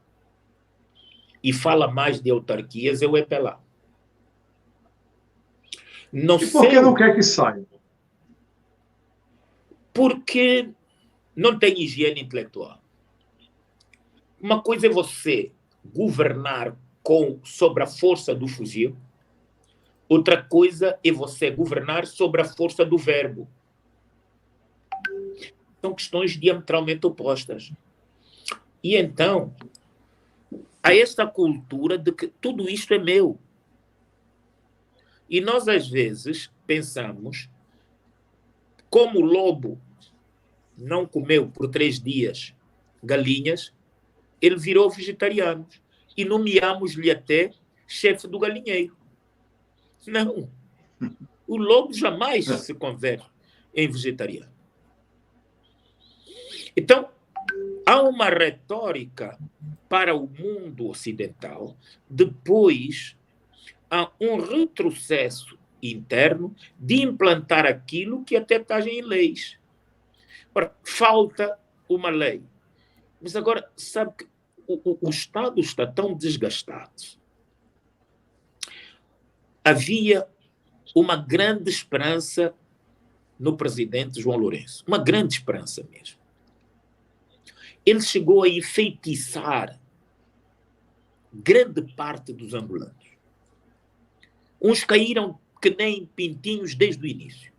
[SPEAKER 3] e fala mais de autarquias, é o EPLA.
[SPEAKER 2] E por que não quer que saia?
[SPEAKER 3] Porque não tem higiene intelectual. Uma coisa é você governar sobre a força do fuzil, outra coisa é você governar sobre a força do verbo. São questões diametralmente opostas. E então, há esta cultura de que tudo isto é meu. E nós, às vezes, pensamos, como o lobo não comeu por 3 dias galinhas, ele virou vegetariano. E nomeamos-lhe até chefe do galinheiro. Não. O lobo jamais se converte em vegetariano. Então, há uma retórica para o mundo ocidental, depois há um retrocesso interno de implantar aquilo que até está em leis. Ora, falta uma lei. Mas agora, sabe que o Estado está tão desgastado. Havia uma grande esperança no presidente João Lourenço. Uma grande esperança mesmo. Ele chegou a enfeitiçar grande parte dos angolanos. Uns caíram que nem pintinhos desde o início.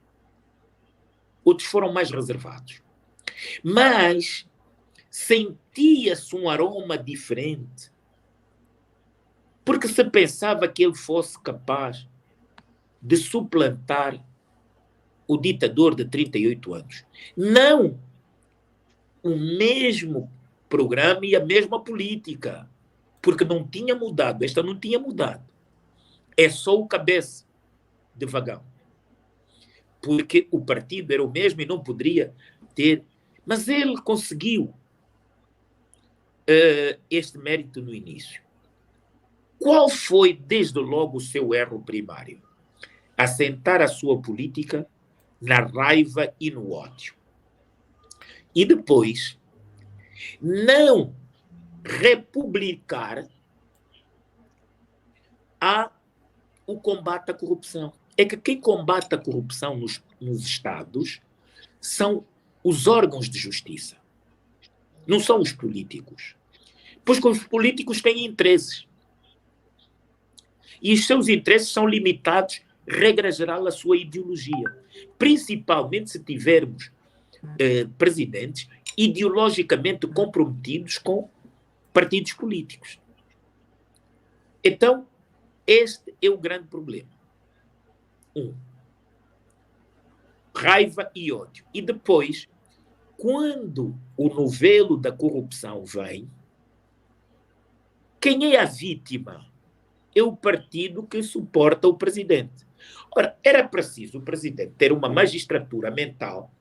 [SPEAKER 3] Outros foram mais reservados. Mas sentia-se um aroma diferente. Porque se pensava que ele fosse capaz de suplantar o ditador de 38 anos. Não o mesmo programa e a mesma política. Porque não tinha mudado. Esta não tinha mudado. É só o cabeça de vagão. Porque o partido era o mesmo e não poderia ter. Mas ele conseguiu este mérito no início. Qual foi, desde logo, o seu erro primário? Assentar a sua política na raiva e no ódio. E depois, não republicar o combate à corrupção. É que quem combate a corrupção nos Estados são os órgãos de justiça. Não são os políticos. Pois que os políticos têm interesses. E os seus interesses são limitados, regra geral, à sua ideologia. Principalmente se tivermos presidentes ideologicamente comprometidos com partidos políticos. Então, este é o grande problema. Raiva e ódio. E depois, quando o novelo da corrupção vem, quem é a vítima? é o partido que suporta o presidente. Ora, era preciso o presidente ter uma magistratura mental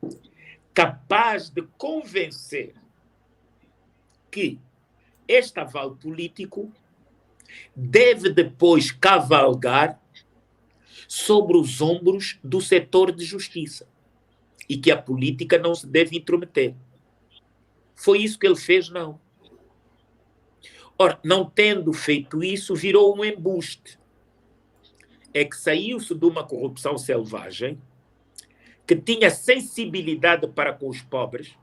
[SPEAKER 3] capaz de convencer que este aval político deve depois cavalgar sobre os ombros do setor de justiça e que a política não se deve intrometer. Foi isso que ele fez? Não. Ora, não tendo feito isso, virou um embuste. É que saiu-se de uma corrupção selvagem que tinha sensibilidade para com os pobres,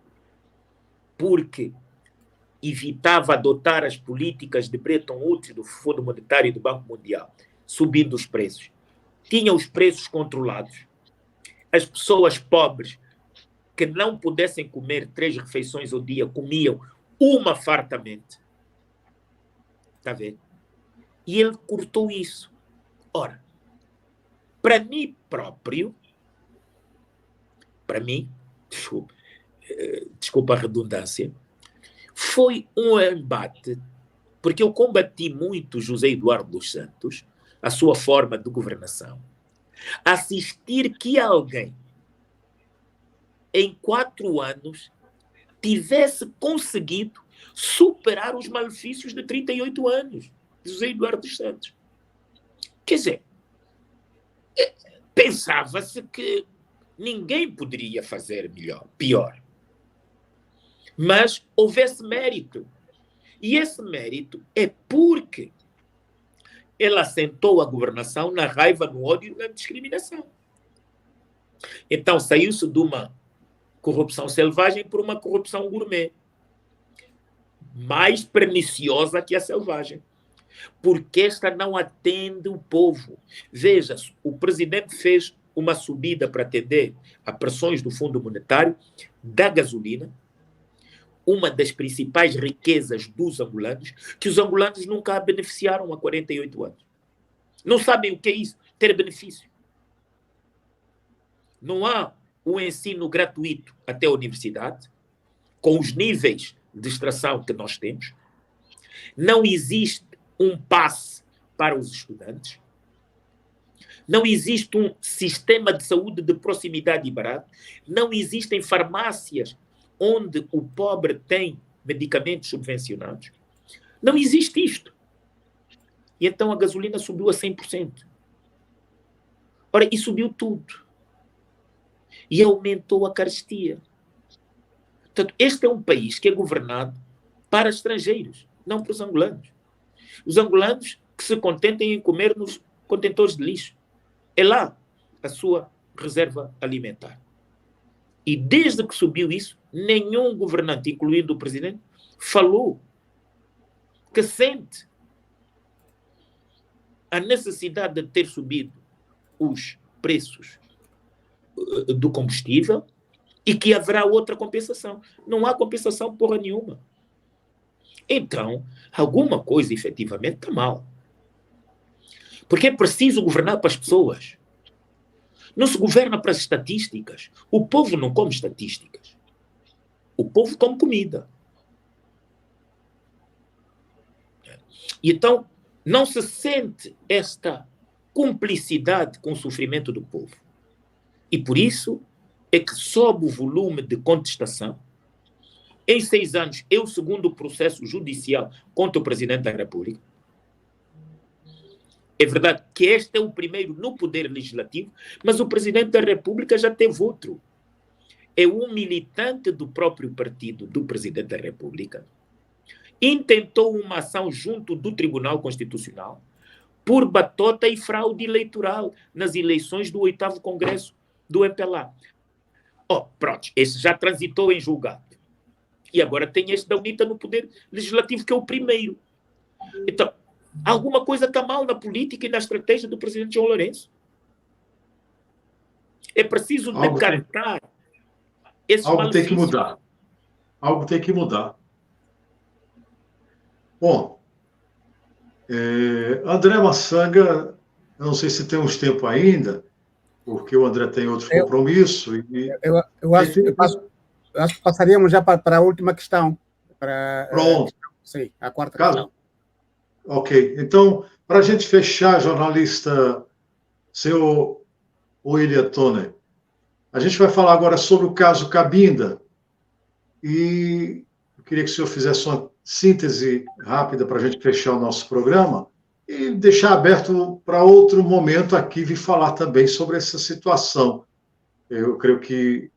[SPEAKER 3] porque evitava adotar as políticas de Bretton Woods, do Fundo Monetário e do Banco Mundial, subindo os preços. Tinha os preços controlados. As pessoas pobres que não pudessem comer 3 refeições ao dia, comiam uma fartamente. Está a ver? E ele cortou isso. Ora, para mim próprio, para mim, desculpa a redundância, foi um embate, porque eu combati muito José Eduardo dos Santos, a sua forma de governação, assistir que alguém, em 4 anos, tivesse conseguido superar os malefícios de 38 anos de José Eduardo dos Santos. Quer dizer, pensava-se que ninguém poderia fazer pior. Mas houvesse mérito. E esse mérito é porque ele assentou a governação na raiva, no ódio e na discriminação. Então saiu-se de uma corrupção selvagem por uma corrupção gourmet, mais perniciosa que a selvagem, porque esta não atende o povo. Veja, o presidente fez uma subida para atender a pressões do Fundo Monetário, da gasolina, uma das principais riquezas dos angolanos, que os angolanos nunca a beneficiaram há 48 anos. Não sabem o que é isso, ter benefício. Não há um ensino gratuito até a universidade, com os níveis de extração que nós temos. Não existe um passe para os estudantes. Não existe um sistema de saúde de proximidade e barato. Não existem farmácias onde o pobre tem medicamentos subvencionados. Não existe isto. E então a gasolina subiu a 100%. Ora, e subiu tudo. E aumentou a carestia. Portanto, este é um país que é governado para estrangeiros, não para os angolanos. Os angolanos que se contentem em comer nos contentores de lixo. É lá a sua reserva alimentar. E desde que subiu isso, nenhum governante, incluindo o presidente, falou que sente a necessidade de ter subido os preços do combustível e que haverá outra compensação. Não há compensação porra nenhuma. Então, alguma coisa efetivamente está mal. Porque é preciso governar para as pessoas. Não se governa para as estatísticas. O povo não come estatísticas. O povo come comida. E então, não se sente esta cumplicidade com o sofrimento do povo. E por isso é que sobe o volume de contestação. Em 6 anos, é o segundo processo judicial contra o Presidente da República. É verdade que este é o primeiro no Poder Legislativo, mas o Presidente da República já teve outro. É um militante do próprio partido do Presidente da República. Intentou uma ação junto do Tribunal Constitucional por batota e fraude eleitoral nas eleições do 8º Congresso do MPLA. Pronto, esse já transitou em julgado. E agora tem este da UNITA no Poder Legislativo, que é o primeiro. Então, alguma coisa está mal na política e na estratégia do presidente João Lourenço. É preciso decantar esse
[SPEAKER 2] algo
[SPEAKER 3] malefício.
[SPEAKER 2] Tem que mudar. Algo tem que mudar. Bom, André Maçanga, eu não sei se temos tempo ainda, porque o André tem outros compromissos.
[SPEAKER 4] Eu acho que passaríamos já para a última questão.
[SPEAKER 2] Pronto.
[SPEAKER 4] Sim, a quarta questão.
[SPEAKER 2] Ok, então Para a gente fechar, jornalista, seu William Tone, a gente vai falar agora sobre o caso Cabinda e eu queria que o senhor fizesse uma síntese rápida para a gente fechar o nosso programa e deixar aberto para outro momento aqui vir falar também sobre essa situação. Eu creio que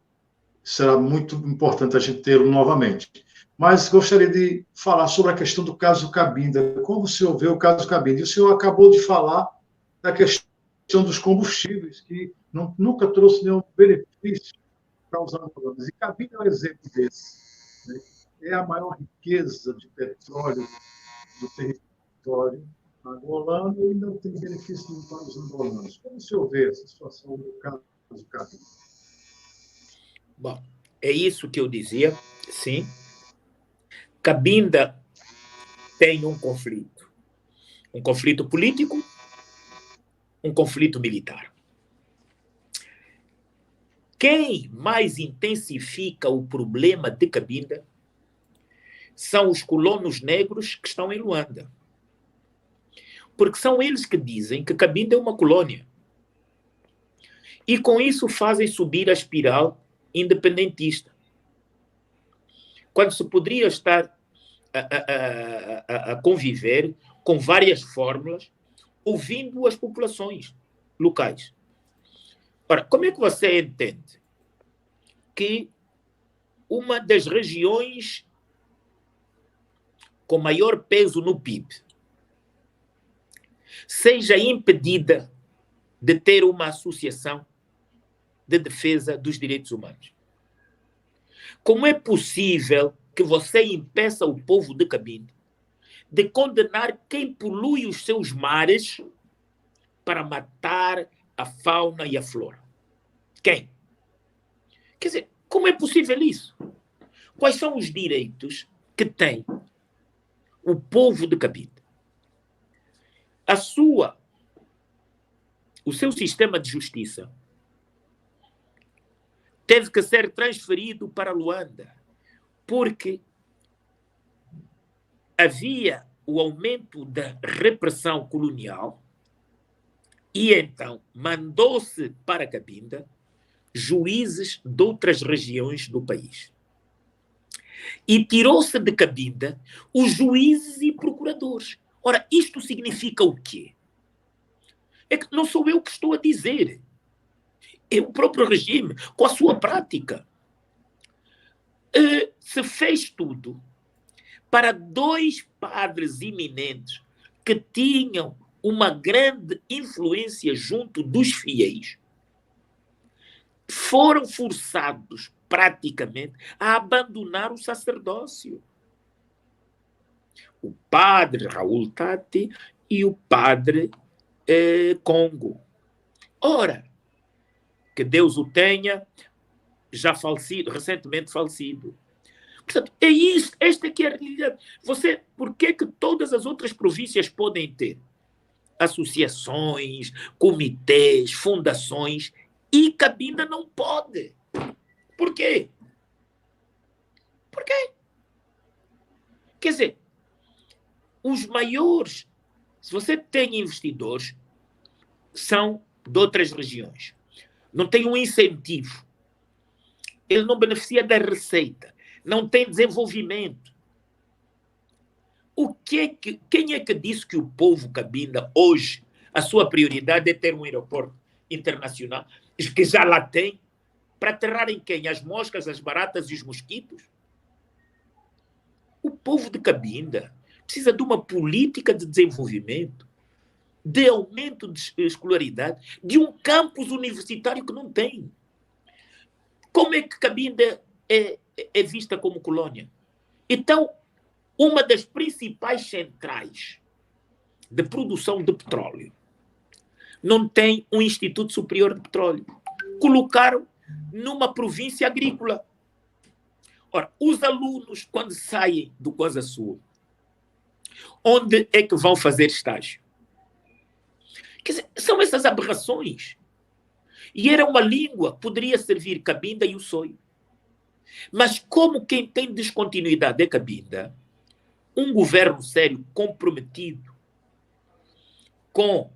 [SPEAKER 2] será muito importante a gente tê-lo novamente. Mas gostaria de falar sobre a questão do caso Cabinda. Como o senhor vê o caso Cabinda? E o senhor acabou de falar da questão dos combustíveis, que nunca trouxe nenhum benefício para os angolanos. E Cabinda é um exemplo desse. Né? É a maior riqueza de petróleo do território angolano e não tem benefício nenhum para os angolanos. Como o senhor vê essa situação do caso Cabinda?
[SPEAKER 3] Bom, é isso que eu dizia, sim. Cabinda tem um conflito político, um conflito militar. Quem mais intensifica o problema de Cabinda são os colonos negros que estão em Luanda. Porque são eles que dizem que Cabinda é uma colônia. E com isso fazem subir a espiral independentista. Quando se poderia estar a conviver com várias fórmulas, ouvindo as populações locais. Ora, como é que você entende que uma das regiões com maior peso no PIB seja impedida de ter uma associação de defesa dos direitos humanos? Como é possível que você impeça o povo de Cabinda de condenar quem polui os seus mares para matar a fauna e a flora? Quem? Quer dizer, como é possível isso? Quais são os direitos que tem o povo de Cabinda? O seu sistema de justiça teve que ser transferido para Luanda, porque havia o aumento da repressão colonial e então mandou-se para Cabinda juízes de outras regiões do país. E tirou-se de Cabinda os juízes e procuradores. Ora, isto significa o quê? É que não sou eu que estou a dizer. É o próprio regime, com a sua prática. Se fez tudo para dois padres eminentes que tinham uma grande influência junto dos fiéis, foram forçados praticamente a abandonar o sacerdócio. O padre Raul Tati e o padre Congo. Ora, que Deus o tenha, já falecido, recentemente falecido. Portanto, é isto, esta aqui é a realidade. Por que todas as outras províncias podem ter associações, comitês, fundações, e Cabinda não pode? Por quê? Por quê? Quer dizer, os maiores, se você tem investidores, são de outras regiões. Não tem um incentivo. Ele não beneficia da receita. Não tem desenvolvimento. Quem é que disse que o povo Cabinda, hoje, a sua prioridade é ter um aeroporto internacional, que já lá tem, para aterrarem quem? As moscas, as baratas e os mosquitos? O povo de Cabinda precisa de uma política de desenvolvimento, de aumento de escolaridade, de um campus universitário que não tem. Como é que Cabinda é vista como colônia? Então, uma das principais centrais de produção de petróleo não tem um Instituto Superior de Petróleo. Colocaram numa província agrícola. Ora, os alunos, quando saem do Coisa Sul, onde é que vão fazer estágio? Quer dizer, são essas aberrações. E era uma língua, poderia servir Cabinda e o Soio. Mas como quem tem descontinuidade é Cabinda, um governo sério, comprometido, com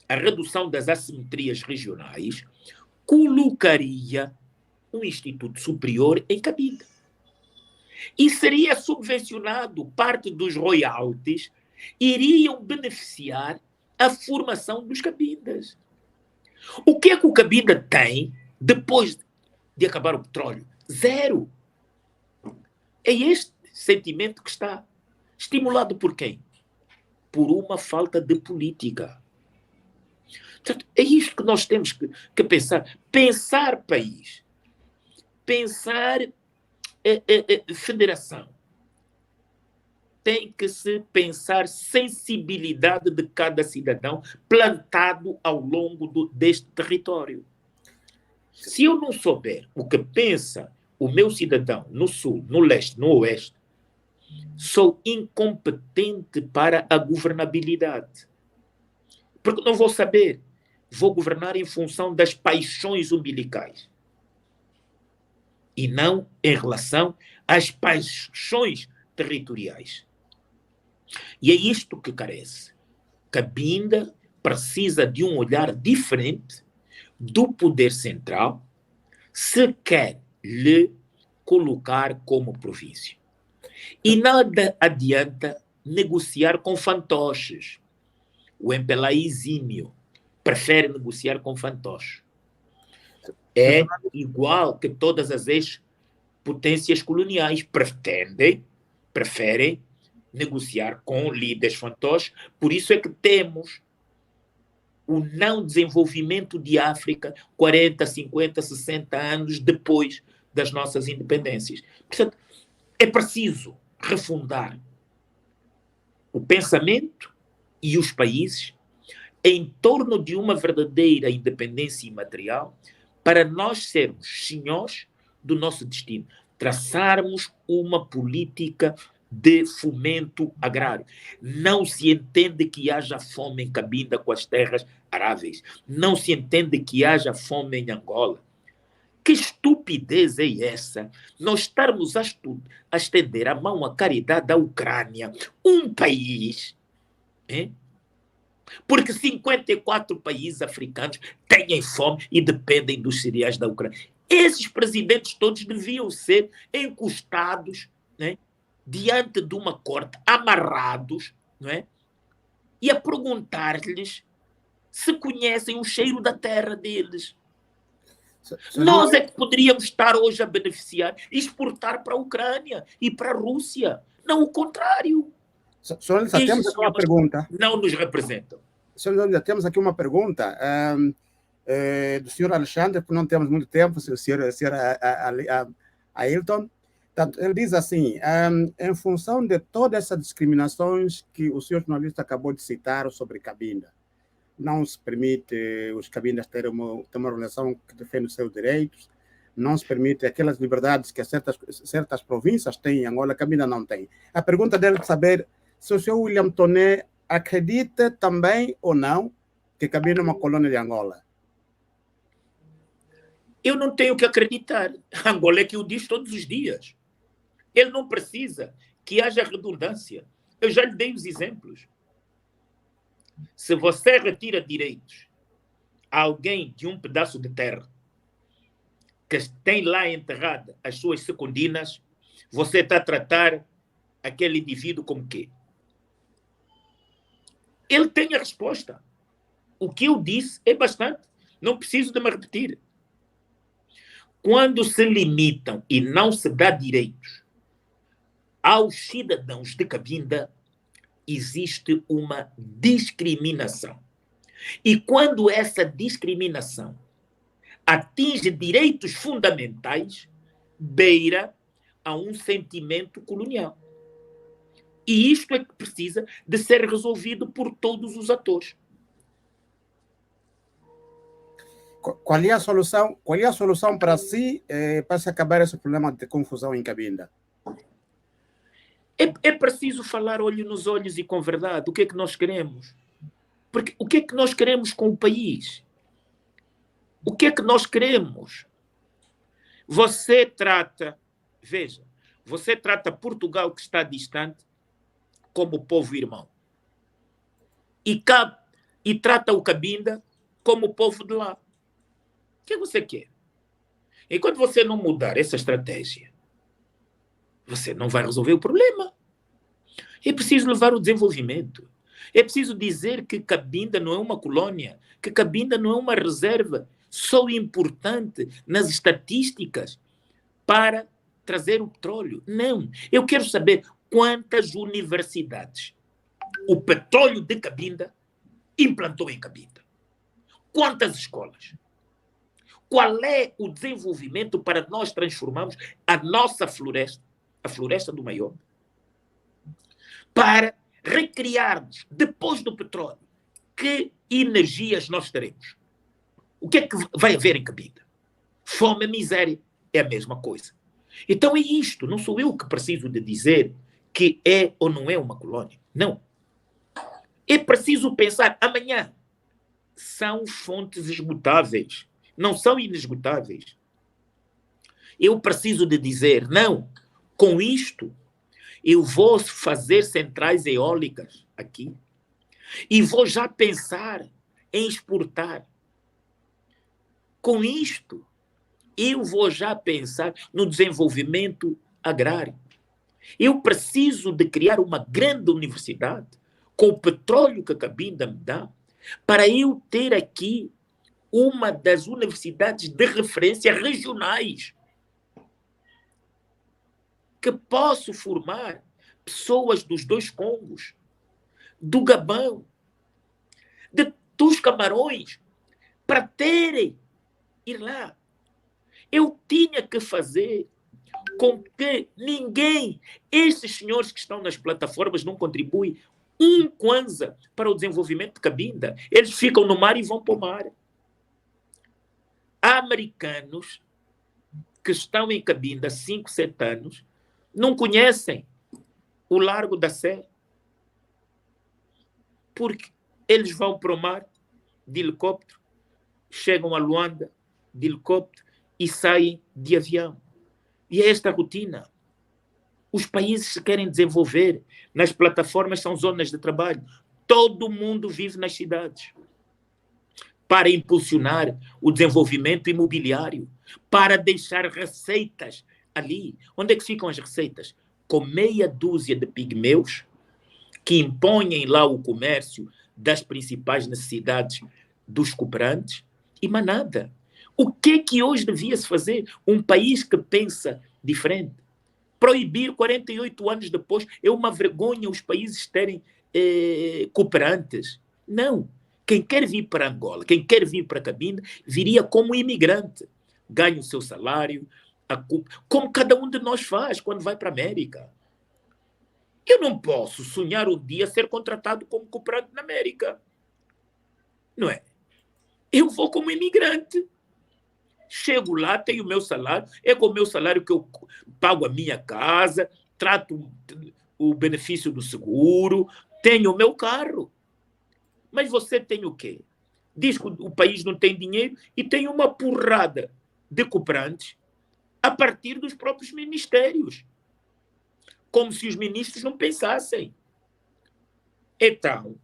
[SPEAKER 3] a redução das assimetrias regionais, colocaria um instituto superior em Cabinda. E seria subvencionado, parte dos royalties iriam beneficiar a formação dos Cabindas. O que é que o Cabinda tem depois de acabar o petróleo? Zero. É este sentimento que está estimulado por quem? Por uma falta de política. Portanto, é isto que nós temos que pensar. Pensar país. Pensar federação. Tem que se pensar sensibilidade de cada cidadão plantado ao longo deste território. Se eu não souber o que pensa o meu cidadão no sul, no leste, no oeste, sou incompetente para a governabilidade. Porque não vou saber. Vou governar em função das paixões umbilicais. E não em relação às paixões territoriais. E é isto que carece. Cabinda precisa de um olhar diferente do poder central se quer lhe colocar como província. E nada adianta negociar com fantoches. O MPLA exímio prefere negociar com fantoches. É igual que todas as ex-potências coloniais preferem negociar com líderes fantoches. Por isso é que temos o não desenvolvimento de África 40, 50, 60 anos depois das nossas independências. Portanto, é preciso refundar o pensamento e os países em torno de uma verdadeira independência imaterial para nós sermos senhores do nosso destino, traçarmos uma política de fomento agrário. Não se entende que haja fome em Cabinda com as terras aráveis. Não se entende que haja fome em Angola. Que estupidez é essa? Nós estarmos a estender a mão à caridade à Ucrânia, um país, porque 54 países africanos têm fome e dependem dos cereais da Ucrânia. Esses presidentes todos deviam ser encostados, diante de uma corte, amarrados, e a perguntar-lhes se conhecem o cheiro da terra deles. Nós é que poderíamos estar hoje a beneficiar e exportar para a Ucrânia e para a Rússia. Não o contrário.
[SPEAKER 4] Senhor, temos aqui uma pergunta.
[SPEAKER 3] Não nos representam.
[SPEAKER 4] Senhor, temos aqui uma pergunta do senhor Alexandre, porque não temos muito tempo, o senhor Ailton. Portanto, ele diz assim, em função de todas essas discriminações que o senhor jornalista acabou de citar sobre Cabinda, não se permite os Cabindas terem uma relação que defende os seus direitos, não se permite aquelas liberdades que certas províncias têm em Angola, Cabinda não tem. A pergunta dele é saber se o senhor William Toné acredita também ou não que Cabinda é uma colônia de Angola.
[SPEAKER 3] Eu não tenho que acreditar. Angola é que o diz todos os dias. Ele não precisa que haja redundância. Eu já lhe dei os exemplos. Se você retira direitos a alguém de um pedaço de terra que tem lá enterrada as suas secundinas, você está a tratar aquele indivíduo como quê? Ele tem a resposta. O que eu disse é bastante. Não preciso de me repetir. Quando se limitam e não se dá direitos aos cidadãos de Cabinda, existe uma discriminação. E quando essa discriminação atinge direitos fundamentais, beira a um sentimento colonial. E isto é que precisa de ser resolvido por todos os atores.
[SPEAKER 4] Qual é a solução para si, para se acabar esse problema de confusão em Cabinda?
[SPEAKER 3] É preciso falar olho nos olhos e com verdade. O que é que nós queremos? Porque o que é que nós queremos com o país? O que é que nós queremos? Você trata Portugal, que está distante, como povo irmão. E cabe e trata o Cabinda como o povo de lá. O que você quer? Enquanto você não mudar essa estratégia, você não vai resolver o problema. É preciso levar o desenvolvimento. É preciso dizer que Cabinda não é uma colônia, que Cabinda não é uma reserva só importante nas estatísticas para trazer o petróleo. Não. Eu quero saber quantas universidades o petróleo de Cabinda implantou em Cabinda. Quantas escolas? Qual é o desenvolvimento para nós transformarmos a nossa floresta, a floresta do Maiombe, para recriarmos, depois do petróleo, que energias nós teremos? O que é que vai haver em Cabinda? Fome e miséria é a mesma coisa. Então é isto, não sou eu que preciso de dizer que é ou não é uma colônia. Não. É preciso pensar amanhã. São fontes esgotáveis, não são inesgotáveis. Eu preciso de dizer, não, com isto eu vou fazer centrais eólicas aqui e vou já pensar em exportar. Com isto, eu vou já pensar no desenvolvimento agrário. Eu preciso de criar uma grande universidade com o petróleo que a Cabinda me dá para eu ter aqui uma das universidades de referência regionais que posso formar pessoas dos dois Congos, do Gabão, dos Camarões, para terem ir lá. Eu tinha que fazer com que ninguém, esses senhores que estão nas plataformas, não contribuem um kwanza para o desenvolvimento de Cabinda. Eles ficam no mar e vão para o mar. Há americanos que estão em Cabinda há 5, 7 anos, não conhecem o Largo da Sé, porque eles vão para o mar de helicóptero, chegam a Luanda de helicóptero e saem de avião. E é esta a rotina. Os países se querem desenvolver, nas plataformas são zonas de trabalho. Todo mundo vive nas cidades. Para impulsionar o desenvolvimento imobiliário, para deixar receitas ali. Onde é que ficam as receitas? Com meia dúzia de pigmeus que impõem lá o comércio das principais necessidades dos cooperantes e mais nada. O que é que hoje devia-se fazer? Um país que pensa diferente. Proibir 48 anos depois é uma vergonha os países terem cooperantes. Não. Quem quer vir para Angola, quem quer vir para Cabinda, viria como imigrante. Ganha o seu salário, como cada um de nós faz quando vai para a América. Eu não posso sonhar um dia ser contratado como cooperante na América. Não é? Eu vou como imigrante. Chego lá, tenho o meu salário, é com o meu salário que eu pago a minha casa, trato o benefício do seguro, tenho o meu carro. Mas você tem o quê? Diz que o país não tem dinheiro e tem uma porrada de cooperantes a partir dos próprios ministérios. Como se os ministros não pensassem. Então,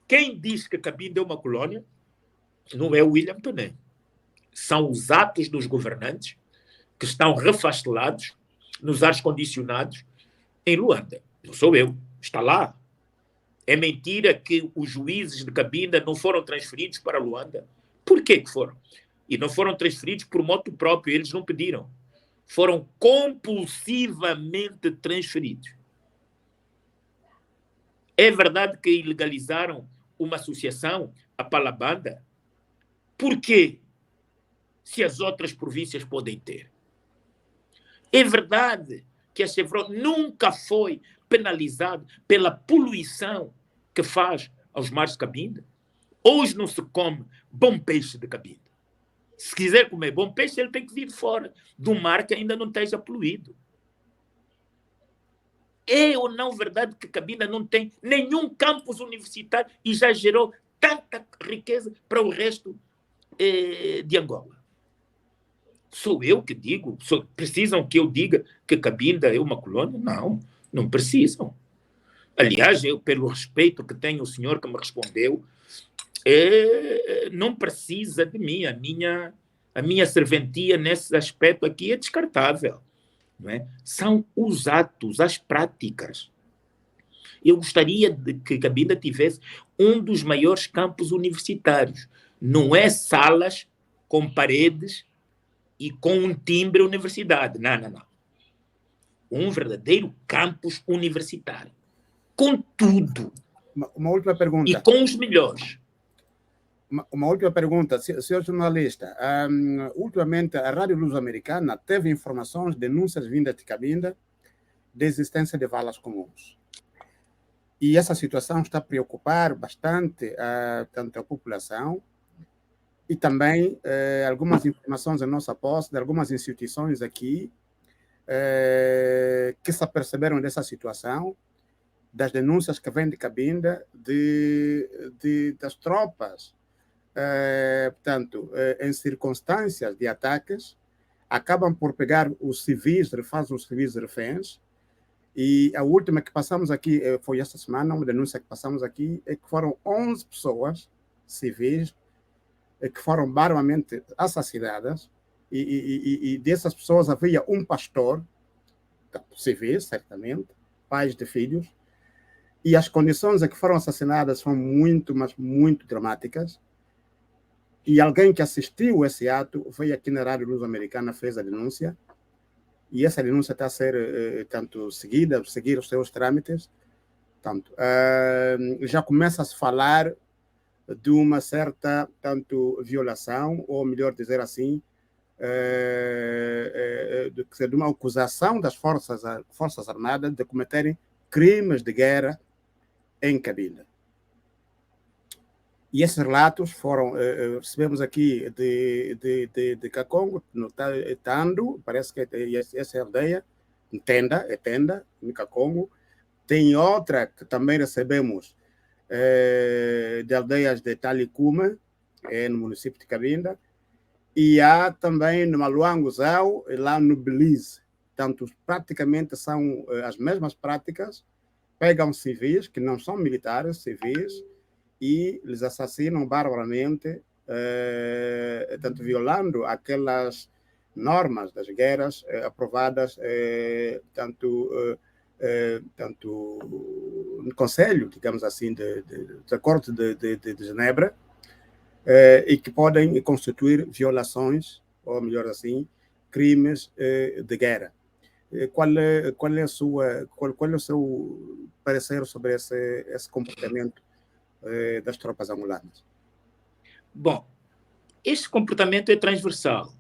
[SPEAKER 3] quem diz que Cabinda é uma colônia não é o William Toné. São os atos dos governantes que estão refastelados nos ar-condicionados em Luanda. Não sou eu. Está lá. É mentira que os juízes de Cabinda não foram transferidos para Luanda. Por que foram? E não foram transferidos por moto próprio. Eles não pediram. Foram compulsivamente transferidos. É verdade que ilegalizaram uma associação, a Palabanda. Por quê? Se as outras províncias podem ter. É verdade que a Chevron nunca foi penalizado pela poluição que faz aos mares de Cabinda. Hoje não se come bom peixe de Cabinda. Se quiser comer bom peixe, ele tem que vir de fora, do mar que ainda não esteja poluído. É ou não verdade que Cabinda não tem nenhum campus universitário e já gerou tanta riqueza para o resto de Angola? Sou eu que digo? Precisam que eu diga que Cabinda é uma colônia? Não, não precisam. Aliás, eu, pelo respeito que tenho o senhor que me respondeu, não precisa de mim. A minha serventia nesse aspecto aqui é descartável. Não é? São os atos, as práticas. Eu gostaria de que Cabinda tivesse um dos maiores campos universitários. Não é salas com paredes e com um timbre universidade. Não, não, não. Um verdadeiro campus universitário. Com tudo.
[SPEAKER 4] Uma última pergunta.
[SPEAKER 3] E com os melhores.
[SPEAKER 4] Uma última pergunta, senhor jornalista. Ultimamente, a Rádio Luso-Americana teve informações, denúncias vindas de Cabinda de existência de valas comuns. E essa situação está a preocupar bastante tanto a população e também algumas informações em nossa posse de algumas instituições aqui que se aperceberam dessa situação, das denúncias que vêm de Cabinda, das tropas, portanto, em circunstâncias de ataques, acabam por pegar os civis, fazem os civis reféns. E a última que passamos aqui foi esta semana, uma denúncia que passamos aqui, é que foram 11 pessoas civis que foram barbaramente assassinadas, e dessas pessoas havia um pastor, civil, certamente, pais de filhos, e as condições em que foram assassinadas são muito, mas muito dramáticas. E alguém que assistiu esse ato veio aqui na Rádio Luso-Americana, fez a denúncia, e essa denúncia está a ser tanto seguir os seus trâmites, tanto já começa a se falar de uma certa tanto violação, ou melhor dizer assim, de uma acusação das forças armadas de cometerem crimes de guerra em Cabinda. E esses relatos foram, recebemos aqui de Kakongo, no Tando, parece que essa é a aldeia, Tenda, em Kakongo. Tem outra que também recebemos de aldeias de Talicuma, no município de Cabinda, e há também no Maluanguzau, lá no Belize. Portanto, praticamente são as mesmas práticas, pegam civis, que não são militares, civis, e lhes assassinam barbaramente, tanto violando aquelas normas das guerras aprovadas tanto no Conselho, digamos assim, do Acordo de Genebra, e que podem constituir violações, ou melhor assim, crimes de guerra. Qual é o seu parecer sobre esse comportamento das tropas angolanas?
[SPEAKER 3] Bom, este comportamento é transversal.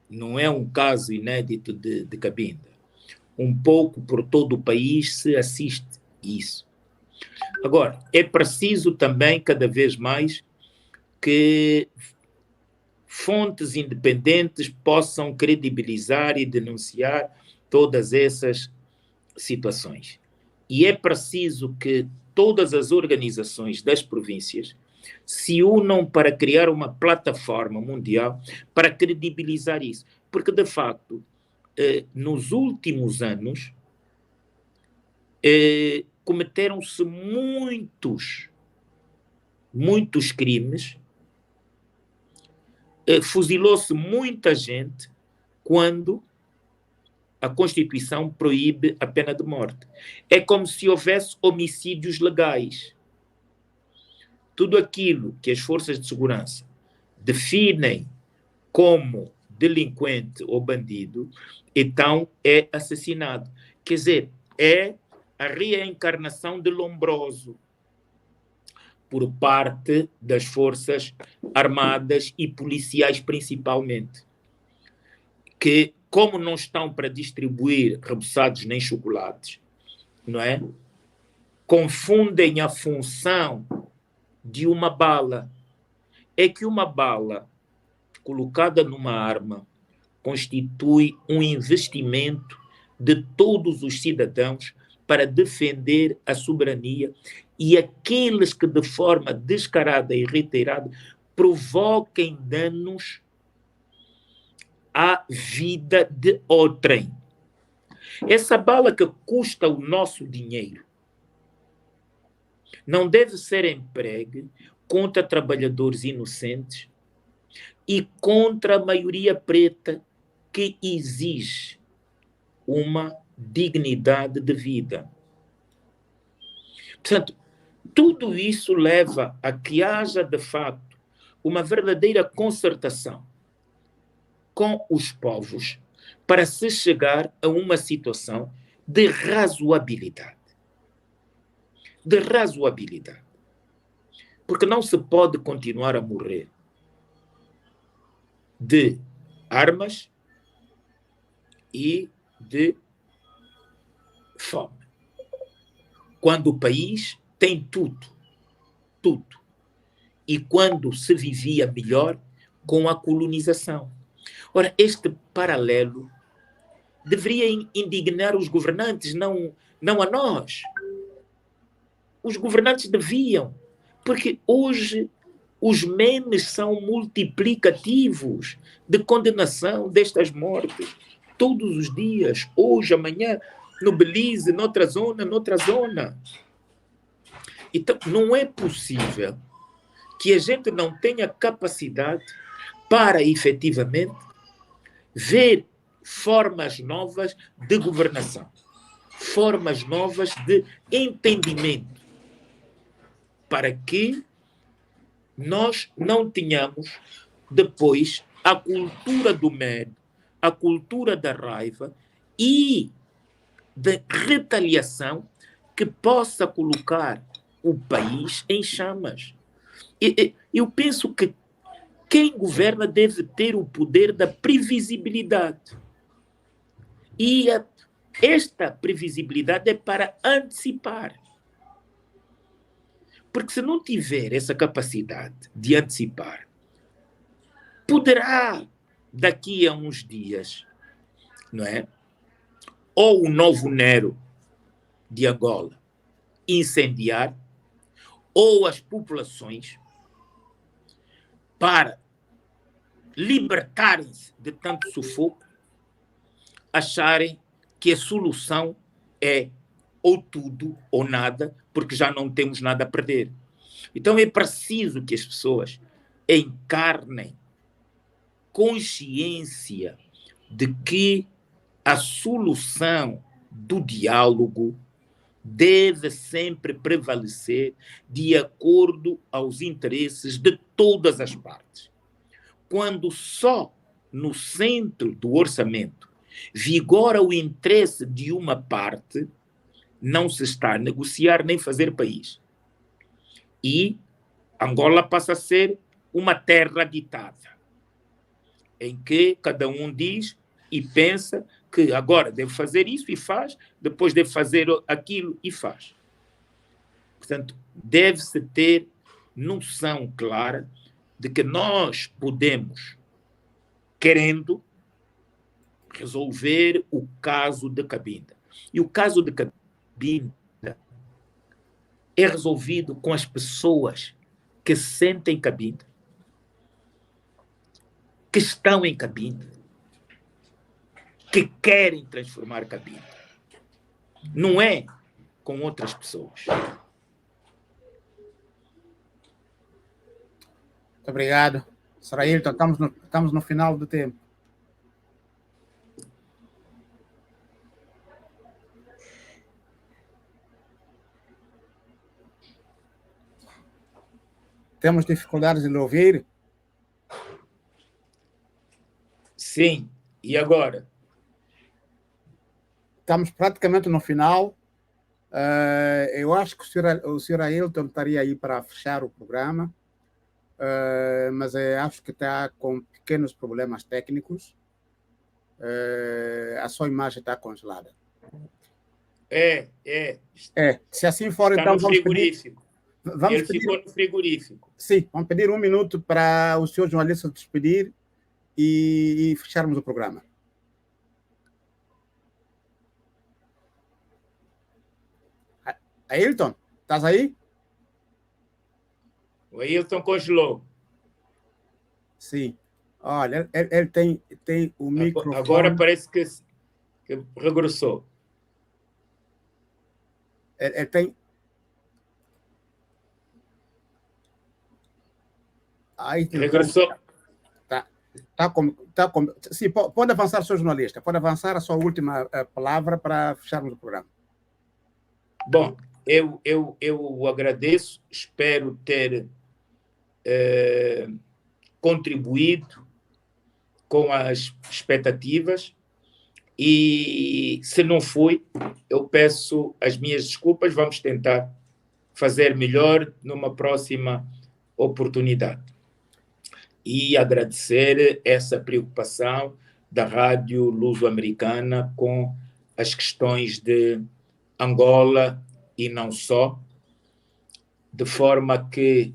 [SPEAKER 3] Não é um caso inédito de Cabinda. Um pouco por todo o país se assiste isso. Agora, é preciso também, cada vez mais, que fontes independentes possam credibilizar e denunciar todas essas situações. E é preciso que todas as organizações das províncias se unam para criar uma plataforma mundial para credibilizar isso. Porque, de facto, nos últimos anos, cometeram-se muitos crimes, fuzilou-se muita gente quando a Constituição proíbe a pena de morte. É como se houvesse homicídios legais. Tudo aquilo que as forças de segurança definem como delinquente ou bandido, então é assassinado. Quer dizer, é a reencarnação de Lombroso por parte das forças armadas e policiais principalmente, que, como não estão para distribuir rebuçados nem chocolates, não é? Confundem a função de uma bala. É que uma bala colocada numa arma constitui um investimento de todos os cidadãos para defender a soberania, e aqueles que de forma descarada e reiterada provoquem danos à vida de outrem. Essa bala que custa o nosso dinheiro, não deve ser empregue contra trabalhadores inocentes e contra a maioria preta que exige uma dignidade de vida. Portanto, tudo isso leva a que haja, de facto, uma verdadeira concertação com os povos para se chegar a uma situação de razoabilidade. De razoabilidade. Porque não se pode continuar a morrer de armas e de fome, quando o país tem tudo, tudo, e quando se vivia melhor com a colonização. Ora, este paralelo deveria indignar os governantes, não a nós. Os governantes deviam, porque hoje os memes são multiplicativos de condenação destas mortes, todos os dias, hoje, amanhã, no Belize, noutra zona. Então, não é possível que a gente não tenha capacidade para, efetivamente, ver formas novas de governação, formas novas de entendimento, para que nós não tenhamos depois a cultura do medo, a cultura da raiva e da retaliação que possa colocar o país em chamas. Eu penso que quem governa deve ter o poder da previsibilidade. E esta previsibilidade é para antecipar. Porque se não tiver essa capacidade de antecipar, poderá, daqui a uns dias, não é? Ou o novo Nero de Angola incendiar, ou as populações, para libertarem-se de tanto sufoco, acharem que a solução é ou tudo ou nada, porque já não temos nada a perder. Então é preciso que as pessoas encarnem consciência de que a solução do diálogo deve sempre prevalecer de acordo aos interesses de todas as partes. Quando só no centro do orçamento vigora o interesse de uma parte, não se está a negociar nem fazer país. E Angola passa a ser uma terra ditada, em que cada um diz e pensa que agora deve fazer isso e faz, depois deve fazer aquilo e faz. Portanto, deve-se ter noção clara de que nós podemos, querendo, resolver o caso de Cabinda. E o caso de Cabinda é resolvido com as pessoas que sentem Cabinda, que estão em Cabinda, que querem transformar Cabinda. Não é com outras pessoas.
[SPEAKER 4] Muito obrigado. Sr. Ailton, estamos no final do tempo. Temos dificuldades de lhe ouvir?
[SPEAKER 3] Sim. E agora?
[SPEAKER 4] Estamos praticamente no final. Eu acho que o Sr. Ailton estaria aí para fechar o programa, mas acho que está com pequenos problemas técnicos. A sua imagem está congelada. Se assim for,
[SPEAKER 3] está
[SPEAKER 4] então
[SPEAKER 3] no frigorífico. Ele ficou no frigorífico.
[SPEAKER 4] Sim, vamos pedir 1 minuto para o senhor jornalista despedir e fecharmos o programa. Ailton, estás aí?
[SPEAKER 3] O Ailton congelou.
[SPEAKER 4] Sim. Olha, ele tem o microfone.
[SPEAKER 3] Agora parece que regressou.
[SPEAKER 4] Ele tem... Aí,
[SPEAKER 3] Regressou.
[SPEAKER 4] Sim, pode avançar, senhor jornalista. Pode avançar a sua última palavra para fecharmos o programa.
[SPEAKER 3] Bom, eu agradeço, espero ter contribuído com as expectativas e, se não foi, eu peço as minhas desculpas, vamos tentar fazer melhor numa próxima oportunidade. E agradecer essa preocupação da Rádio Luso-Americana com as questões de Angola e não só, de forma que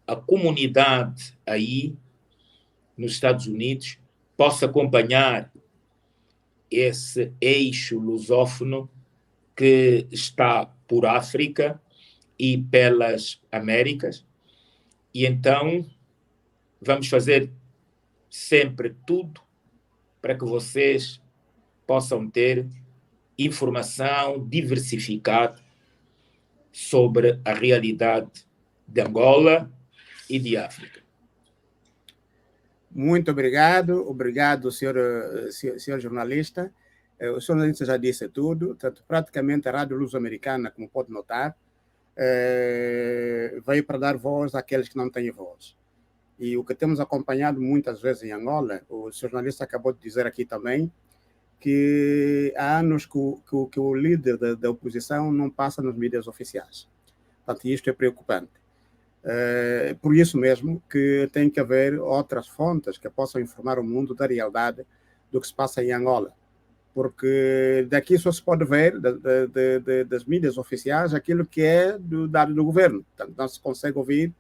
[SPEAKER 3] a comunidade aí, nos Estados Unidos, possa acompanhar esse eixo lusófono que está por África e pelas Américas. E então vamos fazer sempre tudo para que vocês possam ter informação diversificada sobre a realidade de Angola e de África.
[SPEAKER 4] Muito obrigado. Obrigado, senhor jornalista. O senhor jornalista já disse tudo. Tanto, praticamente, a Rádio Luso-Americana, como pode notar, veio para dar voz àqueles que não têm voz. E o que temos acompanhado muitas vezes em Angola, o jornalista acabou de dizer aqui também, que há anos que o líder da oposição não passa nas mídias oficiais. Portanto, isto é preocupante. Por isso mesmo que tem que haver outras fontes que possam informar o mundo da realidade do que se passa em Angola. Porque daqui só se pode ver, das mídias oficiais, aquilo que é do dado do governo. Portanto, não se consegue ouvir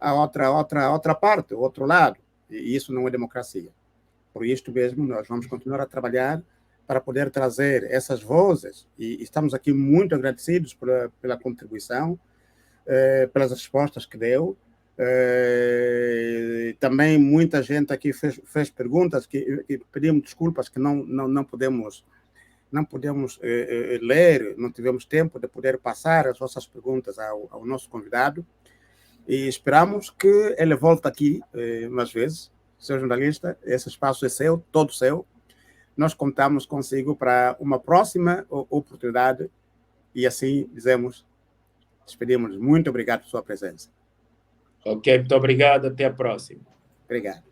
[SPEAKER 4] a outra parte, o outro lado. E isso não é democracia. Por isto mesmo, nós vamos continuar a trabalhar para poder trazer essas vozes. E estamos aqui muito agradecidos pela contribuição, pelas respostas que deu. Também muita gente aqui fez perguntas que pedimos desculpas que não podemos ler, não tivemos tempo de poder passar as vossas perguntas ao nosso convidado. E esperamos que ele volte aqui mais vezes. Senhor jornalista, esse espaço é seu, todo seu. Nós contamos consigo para uma próxima oportunidade e assim despedimos. Muito obrigado por sua presença.
[SPEAKER 3] Ok, muito obrigado. Até a próxima.
[SPEAKER 4] Obrigado.